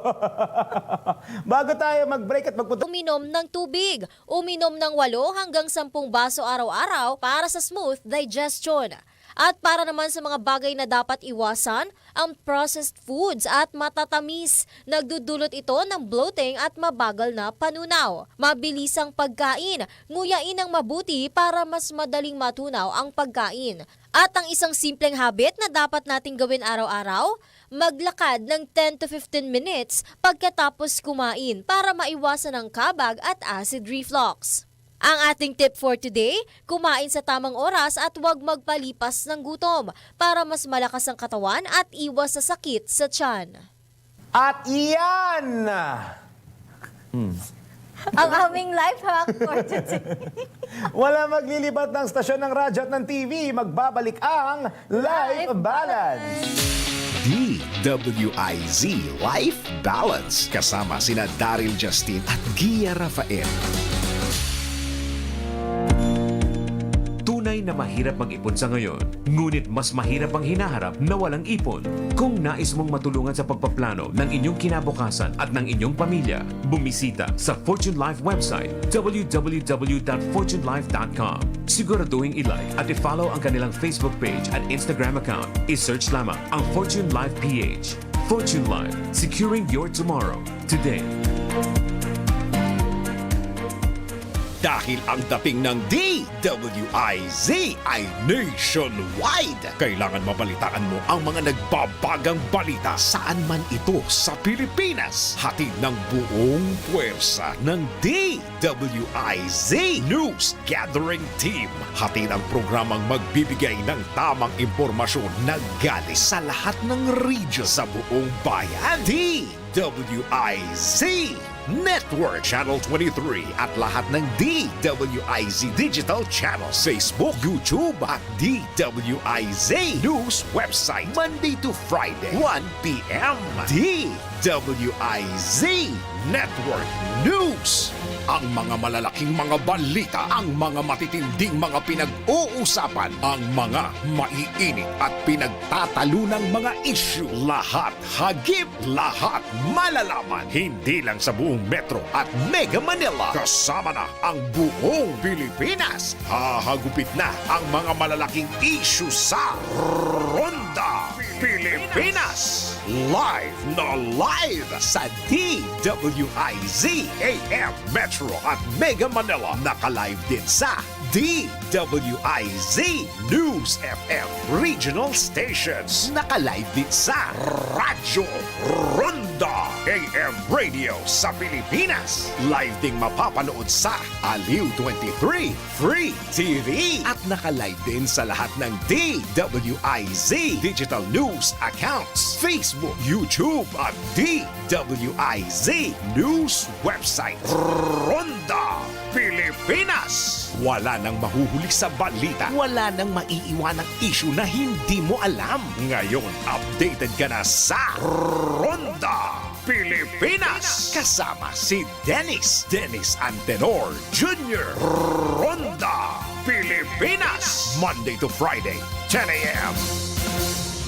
Bago tayo mag-break at magpunta. Uminom ng tubig. Uminom ng 8 hanggang 10 baso araw-araw para sa smooth digestion. At para naman sa mga bagay na dapat iwasan, ang processed foods at matatamis. Nagdudulot ito ng bloating at mabagal na panunaw. Mabilisang pagkain, nguyain ng mabuti para mas madaling matunaw ang pagkain. At ang isang simpleng habit na dapat nating gawin araw-araw, maglakad ng 10 to 15 minutes pagkatapos kumain para maiwasan ang kabag at acid reflux. Ang ating tip for today, kumain sa tamang oras at huwag magpalipas ng gutom para mas malakas ang katawan at iwas sa sakit sa tiyan. At iyan! Ang aming life hack for today. Wala maglilibat ng stasyon ng radyo at ng TV. Magbabalik ang Life Balance. DWIZ Life Balance. Kasama sina Daryl Justin at Guia Rafael. Tunay na mahirap mag-ipon sa ngayon, ngunit mas mahirap ang hinaharap na walang ipon. Kung nais mong matulungan sa pagpaplano ng inyong kinabukasan at ng inyong pamilya, bumisita sa Fortune Life website www.fortunelife.com. Siguraduhin i-like at i-follow ang kanilang Facebook page at Instagram account. I-search lamang ang Fortune Life PH. Fortune Life, securing your tomorrow today. Dahil ang dating ng DWIZ ay nationwide. Kailangan mabalitaan mo ang mga nagbabagang balita saan man ito sa Pilipinas. Hatid ng buong puwersa ng DWIZ News Gathering Team. Hatid ang programang magbibigay ng tamang impormasyon na galing sa lahat ng region sa buong bayan. DWIZ Network Channel 23 at lahat ng DWIZ Digital Channels, Facebook, YouTube at DWIZ News website Monday to Friday 1 p.m. DWIZ Network News. Ang mga malalaking mga balita, ang mga matitinding mga pinag-uusapan, ang mga maiinit at pinagtatalunang mga issue. Lahat hagip, lahat malalaman. Hindi lang sa buong Metro at Mega Manila. Kasama na ang buong Pilipinas. Hahagupit na ang mga malalaking issue sa Ronda Pilipinas. Live na live sa DWIZ AM Metro at Mega Manila. Naka-live din sa DWIZ News FM Regional Stations. Naka-live din sa Radyo Ronda AM Radio sa Pilipinas. Live ding mapapanood sa Aliw 23 Free TV. At naka-live din sa lahat ng DWIZ Digital News accounts, Facebook, YouTube at DWIZ News website. Ronda Pilipinas. Wala nang mahuhuli sa balita. Wala nang maiiwanang issue na hindi mo alam. Ngayon, updated ka na sa Ronda Pilipinas. Kasama si Dennis Antenor Jr. Ronda Pilipinas. Monday to Friday, 10 a.m.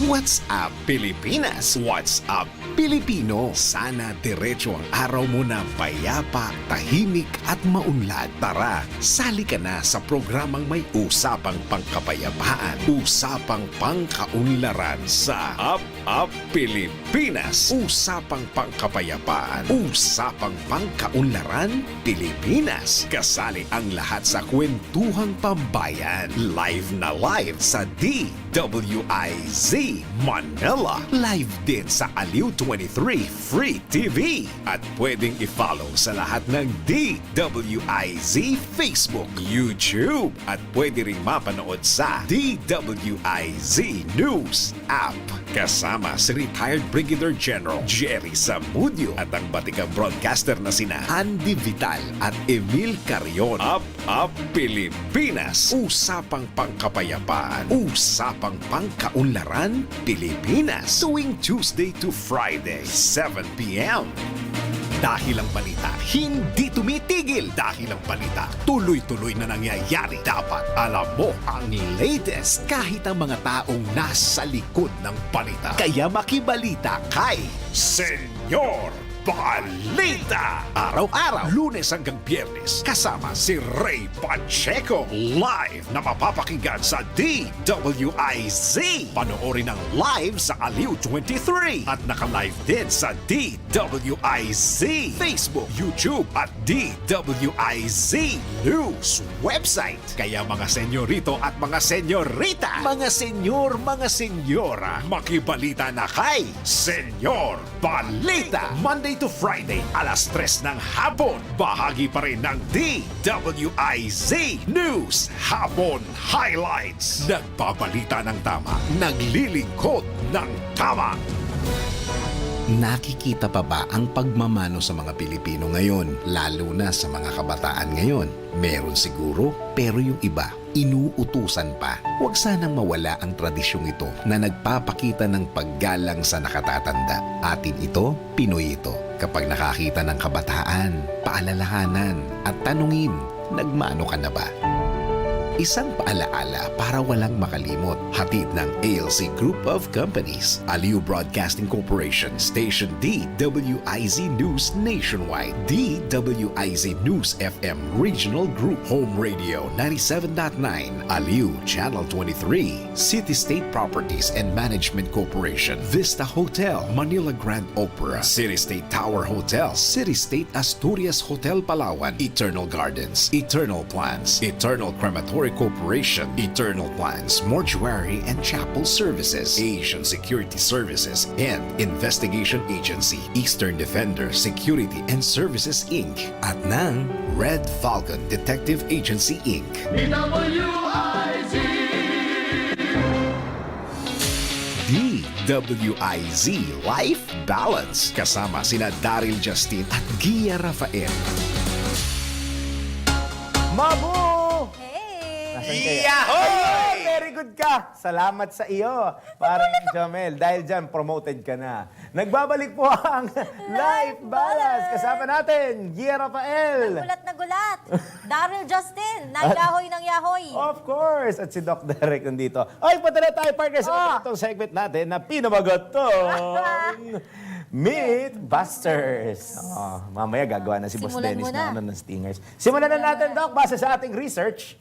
What's up, Pilipinas? What's up, Pilipino? Sana diretso ang araw mo na payapa, tahimik at maunlad. Tara, sali ka na sa programang may usapang pangkapayapaan, usapang pangkaunlaran sa Up Pilipinas. Usapang pangkapayapaan, usapang pangkaunlaran, Pilipinas. Kasali ang lahat sa kwentuhang pambayan. Live na live sa DWIZ Manila. Live din sa Aliw 23 Free TV. At pwedeng i-follow sa lahat ng DWIZ Facebook, YouTube. At pwede ring mapanood sa DWIZ News app. Kasama si retired Brigadier General Jerry Zamudio at ang batikang broadcaster na sina Andy Vital at Emil Carrion. Up Pilipinas. Usapang pangkapayapaan, usapang pangkaunlaran, Pilipinas. Tuwing Tuesday to Friday, 7 p.m. Dahil ang balita hindi tumitigil. Dahil ang balita tuloy-tuloy na nangyayari. Dapat alam mo ang latest kahit ang mga taong nasa likod ng balita. Kaya makibalita kay Senyor Balita. Araw-araw, Lunes hanggang Biyernes, kasama si Ray Pacheco. Live na mapapakinggan sa DWIZ. Panoorin ang live sa Aliw 23 at naka-live din sa DWIZ Facebook, YouTube at DWIZ News website. Kaya mga senyorito at mga senyorita, mga senyor, mga senyora, makibalita na kay Senyor Balita. Monday to Friday, alas 3 ng hapon. Bahagi pa rin ng DWIZ News Hapon Highlights. Nagbabalita ng tama, naglilingkod ng tama. Nakikita pa ba ang pagmamano sa mga Pilipino ngayon, lalo na sa mga kabataan ngayon? Meron siguro, pero yung iba, inuutusan pa. Huwag sanang mawala ang tradisyong ito na nagpapakita ng paggalang sa nakatatanda. Atin ito, Pinoy ito. Kapag nakakita ng kabataan, paalalahanan at tanungin, nagmano ka na ba? Isang paalaala para walang makalimot. Hatid ng ALC Group of Companies, Aliw Broadcasting Corporation, Station DWIZ News Nationwide, DWIZ News FM Regional Group, Home Radio 97.9, Aliw Channel 23, City State Properties and Management Corporation, Vista Hotel, Manila Grand Opera, City State Tower Hotel, City State Asturias Hotel Palawan, Eternal Gardens, Eternal Plans, Eternal Crematory Corporation, Eternal Plans, Mortuary and Chapel Services, Asian Security Services, and Investigation Agency, Eastern Defender Security and Services Inc. At ng Red Falcon Detective Agency Inc. DWIZ Life Balance. Kasama sina Daryl Justin at Guia Rafael. Mabu! Hey! Ayun, very good ka. Salamat sa iyo, parang Jamel. Dahil dyan, promoted ka na. Nagbabalik po ang Life Balance. Kasama natin, Guia Rafael. Gulat na gulat. Daryl Justin, ng yahoy ng yahoy. Of course. At si Doc Derek nandito. Ay, patala tayo, partners. Sa itong segment natin na pinamagatong Mythbusters. Mamaya gagawa na si Boss Simulan Dennis mo na. ng stingers. Simulan na natin, Doc, base sa ating research.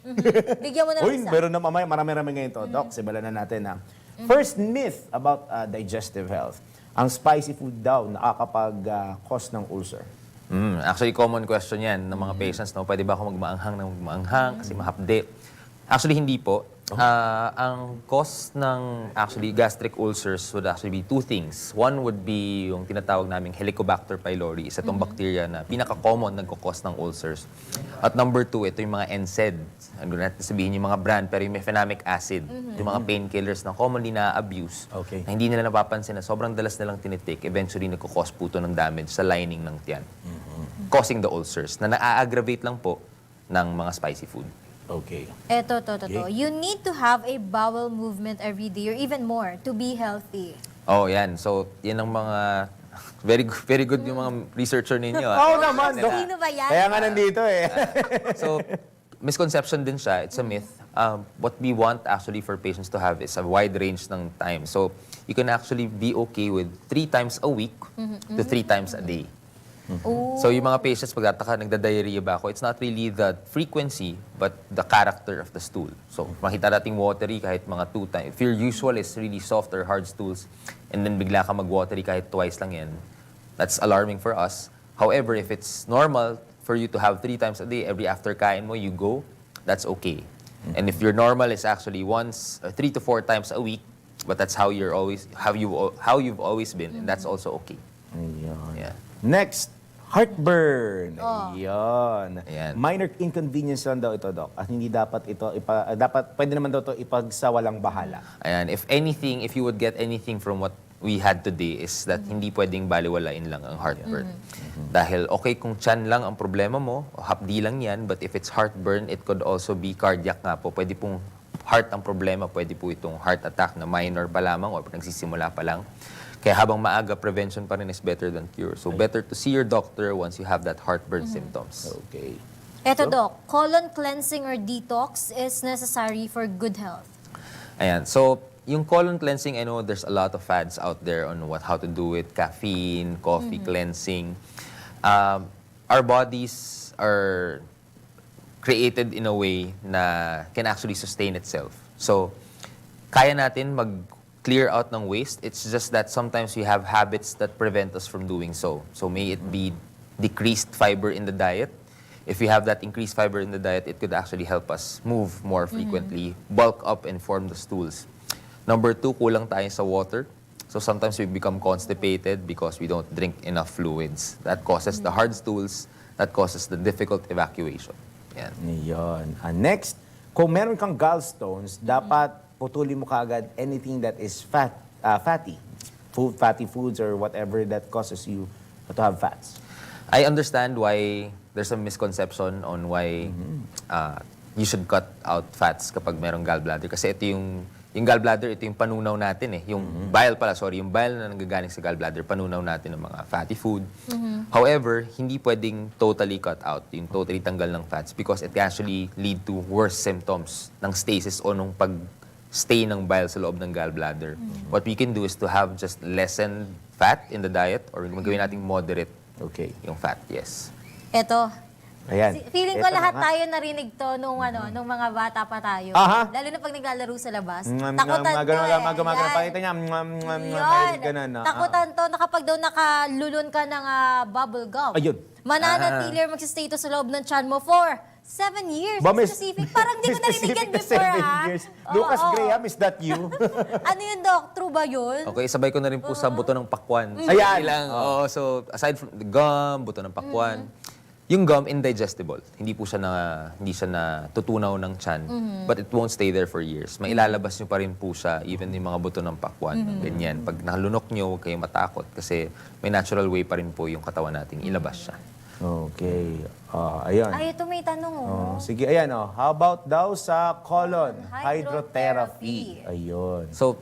Bigyan mo na Uy, isa. meron na mamaya, marami-rami ngayon to. Doc, simulan na natin na. First myth about digestive health. Ang spicy food daw nakakapag-cause ng ulcer. Actually, common question yan ng mga patients. No? Pwede ba ako magmaanghang kasi mahapde? Actually, hindi po. Ang cause ng actually gastric ulcers would actually be two things. One would be yung tinatawag naming Helicobacter pylori. Isa itong bacteria na pinaka-common nagkakos ng ulcers. At number two, ito yung mga NSAID. Ano natin sabihin yung mga brand, pero yung mefenamic acid. Yung mga painkillers na commonly na-abuse. Okay. Na hindi nila napapansin na sobrang dalas nilang tinitik. Eventually, nagkakos po ito ng damage sa lining ng tiyan. Causing the ulcers na na-aggravate lang po ng mga spicy food. Okay. Eto, to. You need to have a bowel movement every day or even more to be healthy. Oh, yan. So, yan ang mga very good yung mga researcher ninyo. Oo naman, Dok. Sino ba yan? Kaya nga nandito eh. So, misconception din siya. It's a myth. What we want actually for patients to have is a wide range ng time. So, you can actually be okay with 3 times a week to 3 times a day. So, yung mga patients, pagtataka, nagda-diarrhea ba ako, it's not really the frequency, but the character of the stool. So, makita nating watery kahit mga 2 times. If your usual is really soft or hard stools, and then bigla ka mag-watery kahit twice lang yan, that's alarming for us. However, if it's normal for you to have 3 times a day, every after kain mo, you go, that's okay. And if your normal is actually 3 to 4 times a week, but that's how you've always been, and that's also okay. Ayun. Yeah. Next, heartburn. Ayun. Ayan. Minor inconvenience lang daw ito, Doc. At hindi dapat ito, pwede naman daw ito ipagsawalang bahala. Ayan, if you would get anything from what we had today is that hindi pwedeng baliwalain lang ang heartburn. Dahil okay kung tiyan lang ang problema mo, hapdi lang yan, but if it's heartburn, it could also be cardiac nga po. Pwede pong heart ang problema, pwede po itong heart attack na minor pa lamang o nagsisimula pa lang. Kaya habang maaga, prevention pa rin is better than cure. So better to see your doctor once you have that heartburn symptoms. Okay. Eto, Doc, colon cleansing or detox is necessary for good health. Ayan. So, yung colon cleansing, I know there's a lot of fads out there on how to do it. Caffeine, coffee cleansing. Our bodies are created in a way na can actually sustain itself. So, kaya natin mag-clear out ng waste. It's just that sometimes we have habits that prevent us from doing so. So, may it be decreased fiber in the diet. If we have that increased fiber in the diet, it could actually help us move more frequently, bulk up and form the stools. Number 2, kulang tayo sa water. So sometimes we become constipated because we don't drink enough fluids. That causes the hard stools, that causes the difficult evacuation. Yan. Ayun. Next, kung meron kang gallstones, dapat putulin mo kaagad anything that is fatty. Fatty foods or whatever that causes you to have fats. I understand why there's a misconception on why you should cut out fats kapag merong gallbladder. Kasi ito yung gallbladder, ito yung panunaw natin eh. Yung bile na nanggagaling sa gallbladder, panunaw natin ng mga fatty food. However, hindi pwedeng totally cut out, yung totally tanggal ng fats because it can actually lead to worse symptoms ng stasis o nung pag-stay ng bile sa loob ng gallbladder. What we can do is to have just lessened fat in the diet or magawin nating moderate yung fat, yes. Eto, Ayan. feeling ko Eto lahat na nga. tayo narinig to nung mga bata pa tayo. Aha. Lalo na pag naglalaro sa labas. Takutan Takutan to eh. Mga pakita niya. Yun. Takutan to na kapag daw nakalulun ka ng bubble gum. Ayun. Mananatili or magsistay to sa loob ng tiyan mo for 7 years. Ba, Miss- Specific. Parang di ko narinig yan before, 7 ha? years. Oo, Lucas oo. Graham, is that you? Ano yun, Doc? True ba yun? Okay, sabay ko na rin po sa buto ng pakwan. Ayan. Ilang, so aside from the gum, buto ng pakwan, yung gum indigestible. Hindi siya natutunaw ng tiyan, but it won't stay there for years. Mailalabas nyo pa rin po siya, even yung mga buto ng pakwan. Ganyan. Pag nakalunok nyo, huwag kayong matakot kasi may natural way pa rin po yung katawan nating ilabas siya. Okay. Ayun. Ay, ito may tanong, Oh, sige, ayan. How about daw sa colon Hydrotherapy. hydrotherapy? Ayun. So,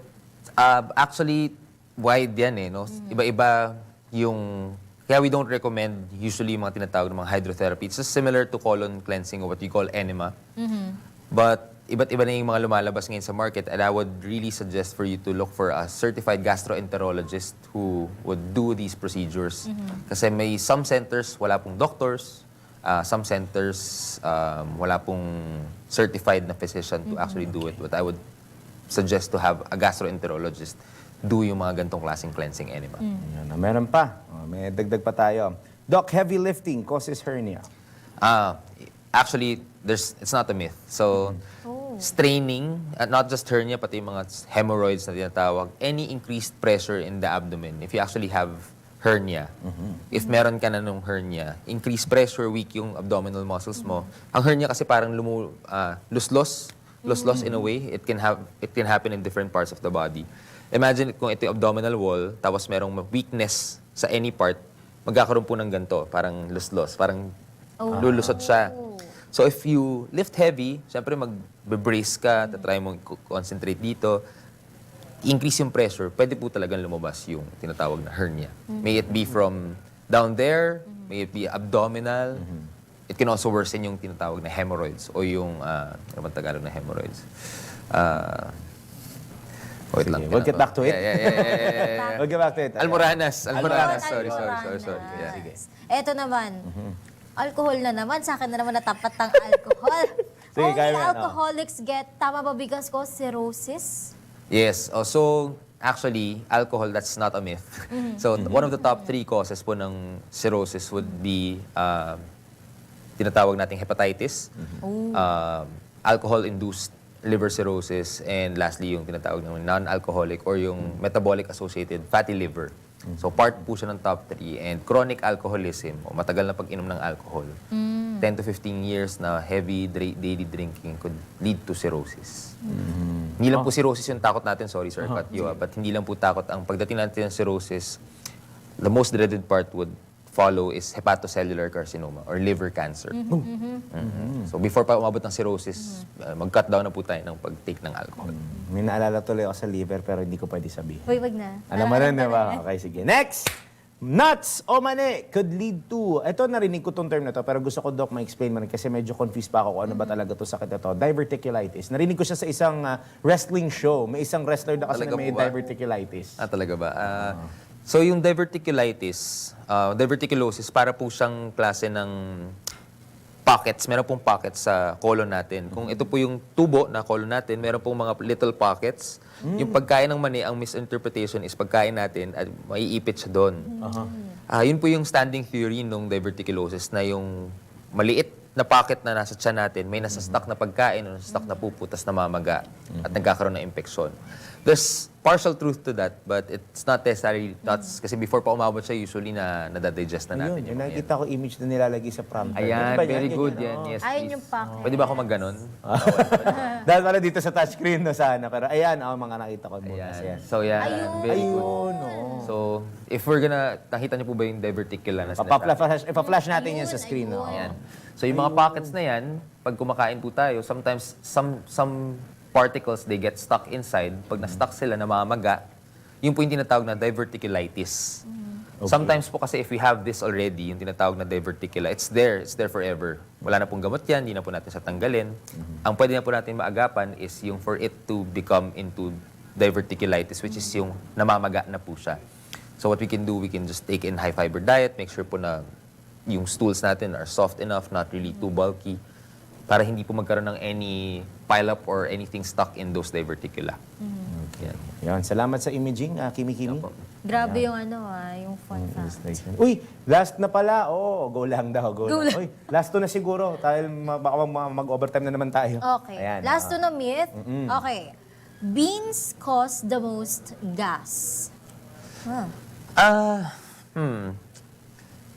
actually, wide yan eh. No? Iba-iba yung... Kaya we don't recommend usually yung mga tinatawag ng mga hydrotherapy. It's just similar to colon cleansing or what we call enema. But iba't iba na yung mga lumalabas ngayon sa market and I would really suggest for you to look for a certified gastroenterologist who would do these procedures. Kasi may some centers, wala pong doctors. Some centers, wala pong certified na physician to actually do it. But I would suggest to have a gastroenterologist do yung mga gantong klaseng cleansing enema. Ayan, meron pa. May dagdag pa tayo. Doc, heavy lifting causes hernia. Actually, it's not a myth. So, straining, not just hernia, pati yung mga hemorrhoids na tinatawag, any increased pressure in the abdomen, if you actually have hernia, if meron ka na nung hernia, increased pressure, weak yung abdominal muscles mo. Ang hernia kasi parang luslos in a way. It can happen in different parts of the body. Imagine kung ito yung abdominal wall, tapos merong weakness sa any part, magkakaroon po ng ganito, parang luslos, parang lulusot siya. So if you lift heavy, syempre mag-brace ka, tatry mo concentrate dito, increase yung pressure, pwede po talagang lumabas yung tinatawag na hernia. May it be from down there, may it be abdominal. It can also worsen yung tinatawag na hemorrhoids o yung, ano ba Tagalog na hemorrhoids? Wait lang. We'll get back to it. Yeah. We'll get back to it. Almoranas. Sorry. Almoranas. Yeah. Sige. Eto naman, alcohol na naman. Sa akin na naman natapat ng alcohol. Sige, Only kaya mo yan, alcoholics get, tama ba bigas ko, cirrhosis? Yes. So, actually, alcohol, that's not a myth. So, one of the top 3 causes po ng cirrhosis would be tinatawag nating hepatitis, alcohol-induced liver cirrhosis, and lastly, yung tinatawag ng non-alcoholic or yung metabolic-associated fatty liver. So, part po siya ng top 3. And chronic alcoholism, o matagal na pag-inom ng alcohol, 10 to 15 years na heavy daily drinking could lead to cirrhosis. Hindi lang po cirrhosis yung takot natin, sorry sir, cut you, but hindi lang po takot. Ang pagdating natin ng cirrhosis, the most dreaded part would follow is hepatocellular carcinoma or liver cancer. So before pa umabot ng cirrhosis, mag-cut down na po tayo ng pag-take ng alcohol. May naalala tuloy ako sa liver pero hindi ko pwede sabihin. Uy, wag na. Alam mo rin, diba? Okay, sige. Next! Nuts o mani could lead to, ito narinig ko tong term na to, pero gusto ko, Doc, ma-explain mo rin kasi medyo confused pa ako kung ano ba talaga to sakit na to. Diverticulitis. Narinig ko siya sa isang wrestling show. May isang wrestler na kasi Talaga na may po ba? diverticulitis. Talaga ba? So yung diverticulitis, diverticulosis, para po siyang klase ng pockets. Meron pong pockets sa colon natin. Kung ito po yung tubo na colon natin, meron pong mga little pockets. Yung pagkain ng mani, ang misinterpretation is pagkain natin at maiipit siya doon. Yun po yung standing theory ng diverticulosis na yung maliit na pocket na nasa tiyan natin, may nasa stock na pagkain o nasa stock na puputas na mamaga at nagkakaroon ng infeksyon. There's partial truth to that, but it's not necessarily nuts. Kasi before pa umabot siya, usually na-digest na natin. Ayun, nakikita ko image na nilalagay sa prompter. Ayan, Ano ba very yan? good Yan, yan. oh. Yes, Ayun please. yung pocket. Pwede ba ako mag-ganon? Dahil pala dito sa touchscreen na sana. Pero ayan, mga nakita ko muna. Ayan. So yan, very good. Ayun, oh. So, if we're gonna, nakita niyo po ba yung diverticular na sinasabi? Ipa-flash natin yan sa screen. No? Ayan. So, yung mga pockets na yan, pag kumakain po tayo, sometimes some particles, they get stuck inside. Pag na-stuck sila, namamaga, yun po yung tinatawag na diverticulitis. Sometimes po kasi if we have this already, yung tinatawag na diverticula, it's there forever. Wala na pong gamot yan, hindi na po natin sa tanggalin. Ang pwede na po natin maagapan is yung for it to become into diverticulitis, which is yung namamaga na po siya. So what we can do, we can just take in high-fiber diet, make sure po na yung stools natin are soft enough, not really too bulky, para hindi po magkaroon ng any pileup or anything stuck in those diverticula. Yan. Yan. Salamat sa imaging, Kimi-Kimi. Grabe yung yung fun fact. Uy, last na pala. Oo, go lang daw. Go lang. lang. Uy, last to na siguro. Dahil baka mag-overtime na naman tayo. Okay. Ayan, Last to na myth. Okay. Beans cause the most gas.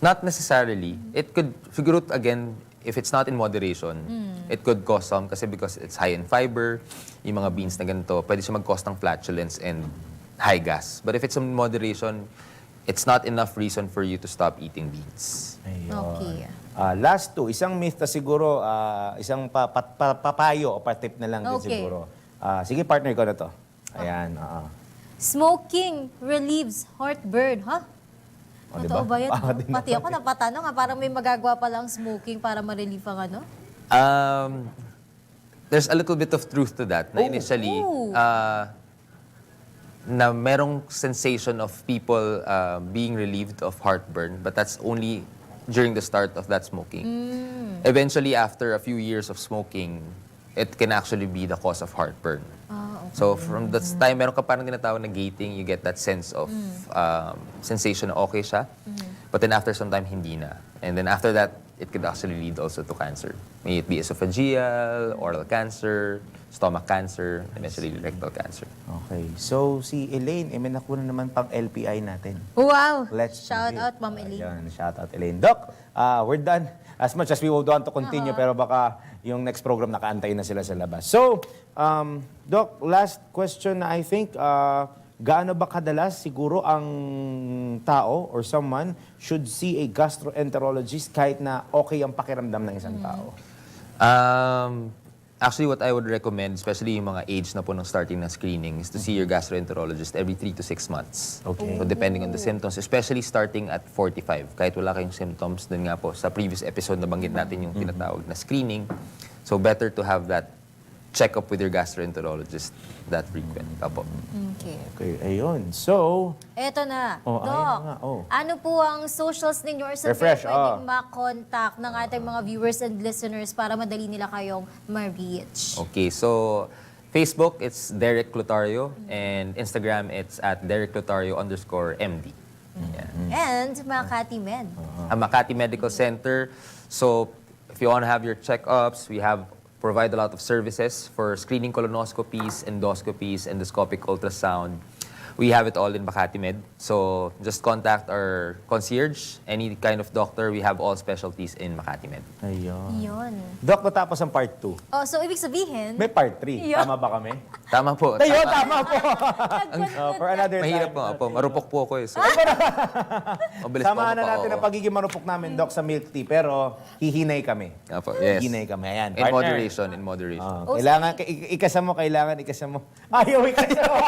Not necessarily. It could, siguro again, if it's not in moderation, it could cause some, kasi because it's high in fiber, yung mga beans na ganito, pwede siya mag-cause ng flatulence and high gas. But if it's in moderation, it's not enough reason for you to stop eating beans. Okay. Last two, isang myth na siguro, isang papayo o patip na lang din Okay. siguro. Sige, partner ko na to. Ayan. Smoking relieves heartburn. Ha? O, Totoo diba? ba yan? Baka din Pati ako napatanong, parang may magagawa palang smoking para ma-relieve ang ano? There's a little bit of truth to that. Na initially, na merong sensation of people being relieved of heartburn, but that's only during the start of that smoking. Eventually, after a few years of smoking, it can actually be the cause of heartburn. So from that time, meron ka parang tinatawag na gating, you get that sense of sensation na okay siya. But then after some time, hindi na. And then after that, it could actually lead also to cancer. May it be esophageal, oral cancer, stomach cancer, eventually rectal cancer. Okay. So, si Elaine, may nakuha naman pang LPI natin. Wow! Let's Shout do it. out, Ma'am Elaine. Ayan, shout out, Elaine. Doc, we're done. As much as we would want to continue, pero baka yung next program nakaantay na sila sa labas. So, Doc, last question na I think, gaano ba kadalas siguro ang tao or someone should see a gastroenterologist kahit na okay ang pakiramdam ng isang tao? Actually, what I would recommend, especially yung mga age na po ng starting ng screening, is to see your gastroenterologist every 3 to 6 months. Okay. So depending on the symptoms, especially starting at 45. Kahit wala kayong symptoms, dun nga po, sa previous episode nabanggit natin yung tinatawag na screening. So better to have that check-up with your gastroenterologist that frequent. Apo. Okay. Okay, ayun. So, Eto na. Oh, ayun Doc, na nga, oh. ano po ang socials ninyo or sa Refresh, pwedeng makontak ng ating mga viewers and listeners para madali nila kayong ma-reach? Okay, so Facebook, it's Derek Clotario, and Instagram, it's at DerekClotario_MD. Yeah. And Makati Med. Makati Medical Center. So, if you want to have your checkups, we provide a lot of services for screening colonoscopies, endoscopies, endoscopic ultrasound. We have it all in Makati Med. So, just contact our concierge, any kind of doctor. We have all specialties in Makati Med. ayun. Yun. Doc, natapos ang part 2. Oh, so ibig sabihin, May part 3. Yeah. Tama ba kami? Tama po. Ayun, tama po. For another Mahirap time. po. Opo, marupok po ako eh. So, mabilis po Samahan ako na pa, natin oo. ang pagiging marupok namin, Doc, sa milk tea. Pero, hihinay kami. Opo, yes. Hihinay kami. Ayan, In partner. moderation, in moderation. Kailangan, ikasa mo. Ayaw ikasa mo.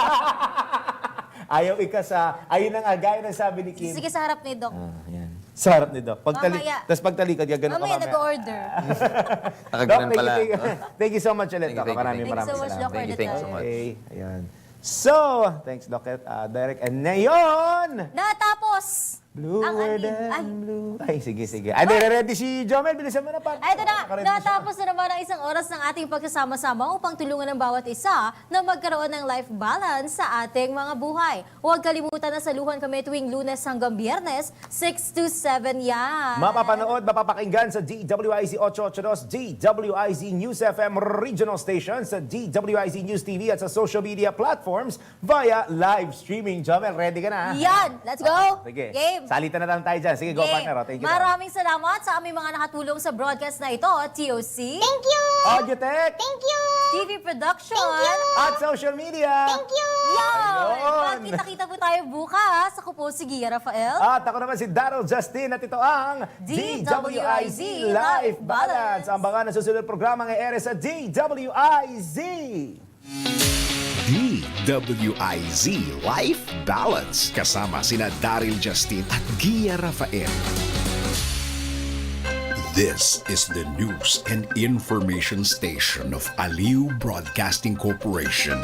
Ayaw ikasa. Ayun na nga, gaya ng sabi ni Kim. sige sa harap ni Doc. Ayan. Sa harap ni Doc. Mamaya. Tapos pagtalikod, gano'n ka Mamaya mamaya. nag-order. Nakaganan pala. Thank you so much ulit, Doc. Thank you. Maraming Thank you so much, salamat. Doc, for the Thank you so time. much. Okay, ayan. So, thanks, Doc, Derek. And ngayon, Natapos! bluer Ang anim. than Ay. blue. Ay, sige. Ay, ready si Jomel. Bilisan mo na pa. Ay, ito na, Nakaready siya. natapos na naman ang isang oras ng ating pagsasama-sama upang tulungan ng bawat isa na magkaroon ng life balance sa ating mga buhay. Huwag kalimutan na saluhan kami tuwing Lunes hanggang Biyernes, 6 to 7 yan. Mapapanood, mapapakinggan sa DWIZ 882, DWIZ News FM regional station, sa DWIZ News TV at sa social media platforms via live streaming. Jomel, ready ka na? Yan! Let's go! Sige. Game! Salitan na lang tayo dyan. Sige, go Game. partner. Thank you. Maraming salamat sa aming mga nakatulong sa broadcast na ito. TOC. Thank you! Audiotech. Thank you! TV Production. At social media. Thank you! Yan! Magkita-kita po tayo bukas. Ako po si Guia Rafael. At ako naman si Daryl Justin at ito ang DWIZ Life Balance. Ang baka na susunod programa ng ere sa DWIZ. DWIZ Life Balance kasama sina Daryl Justin at Guia Rafael. This is the news and information station of Aliw Broadcasting Corporation.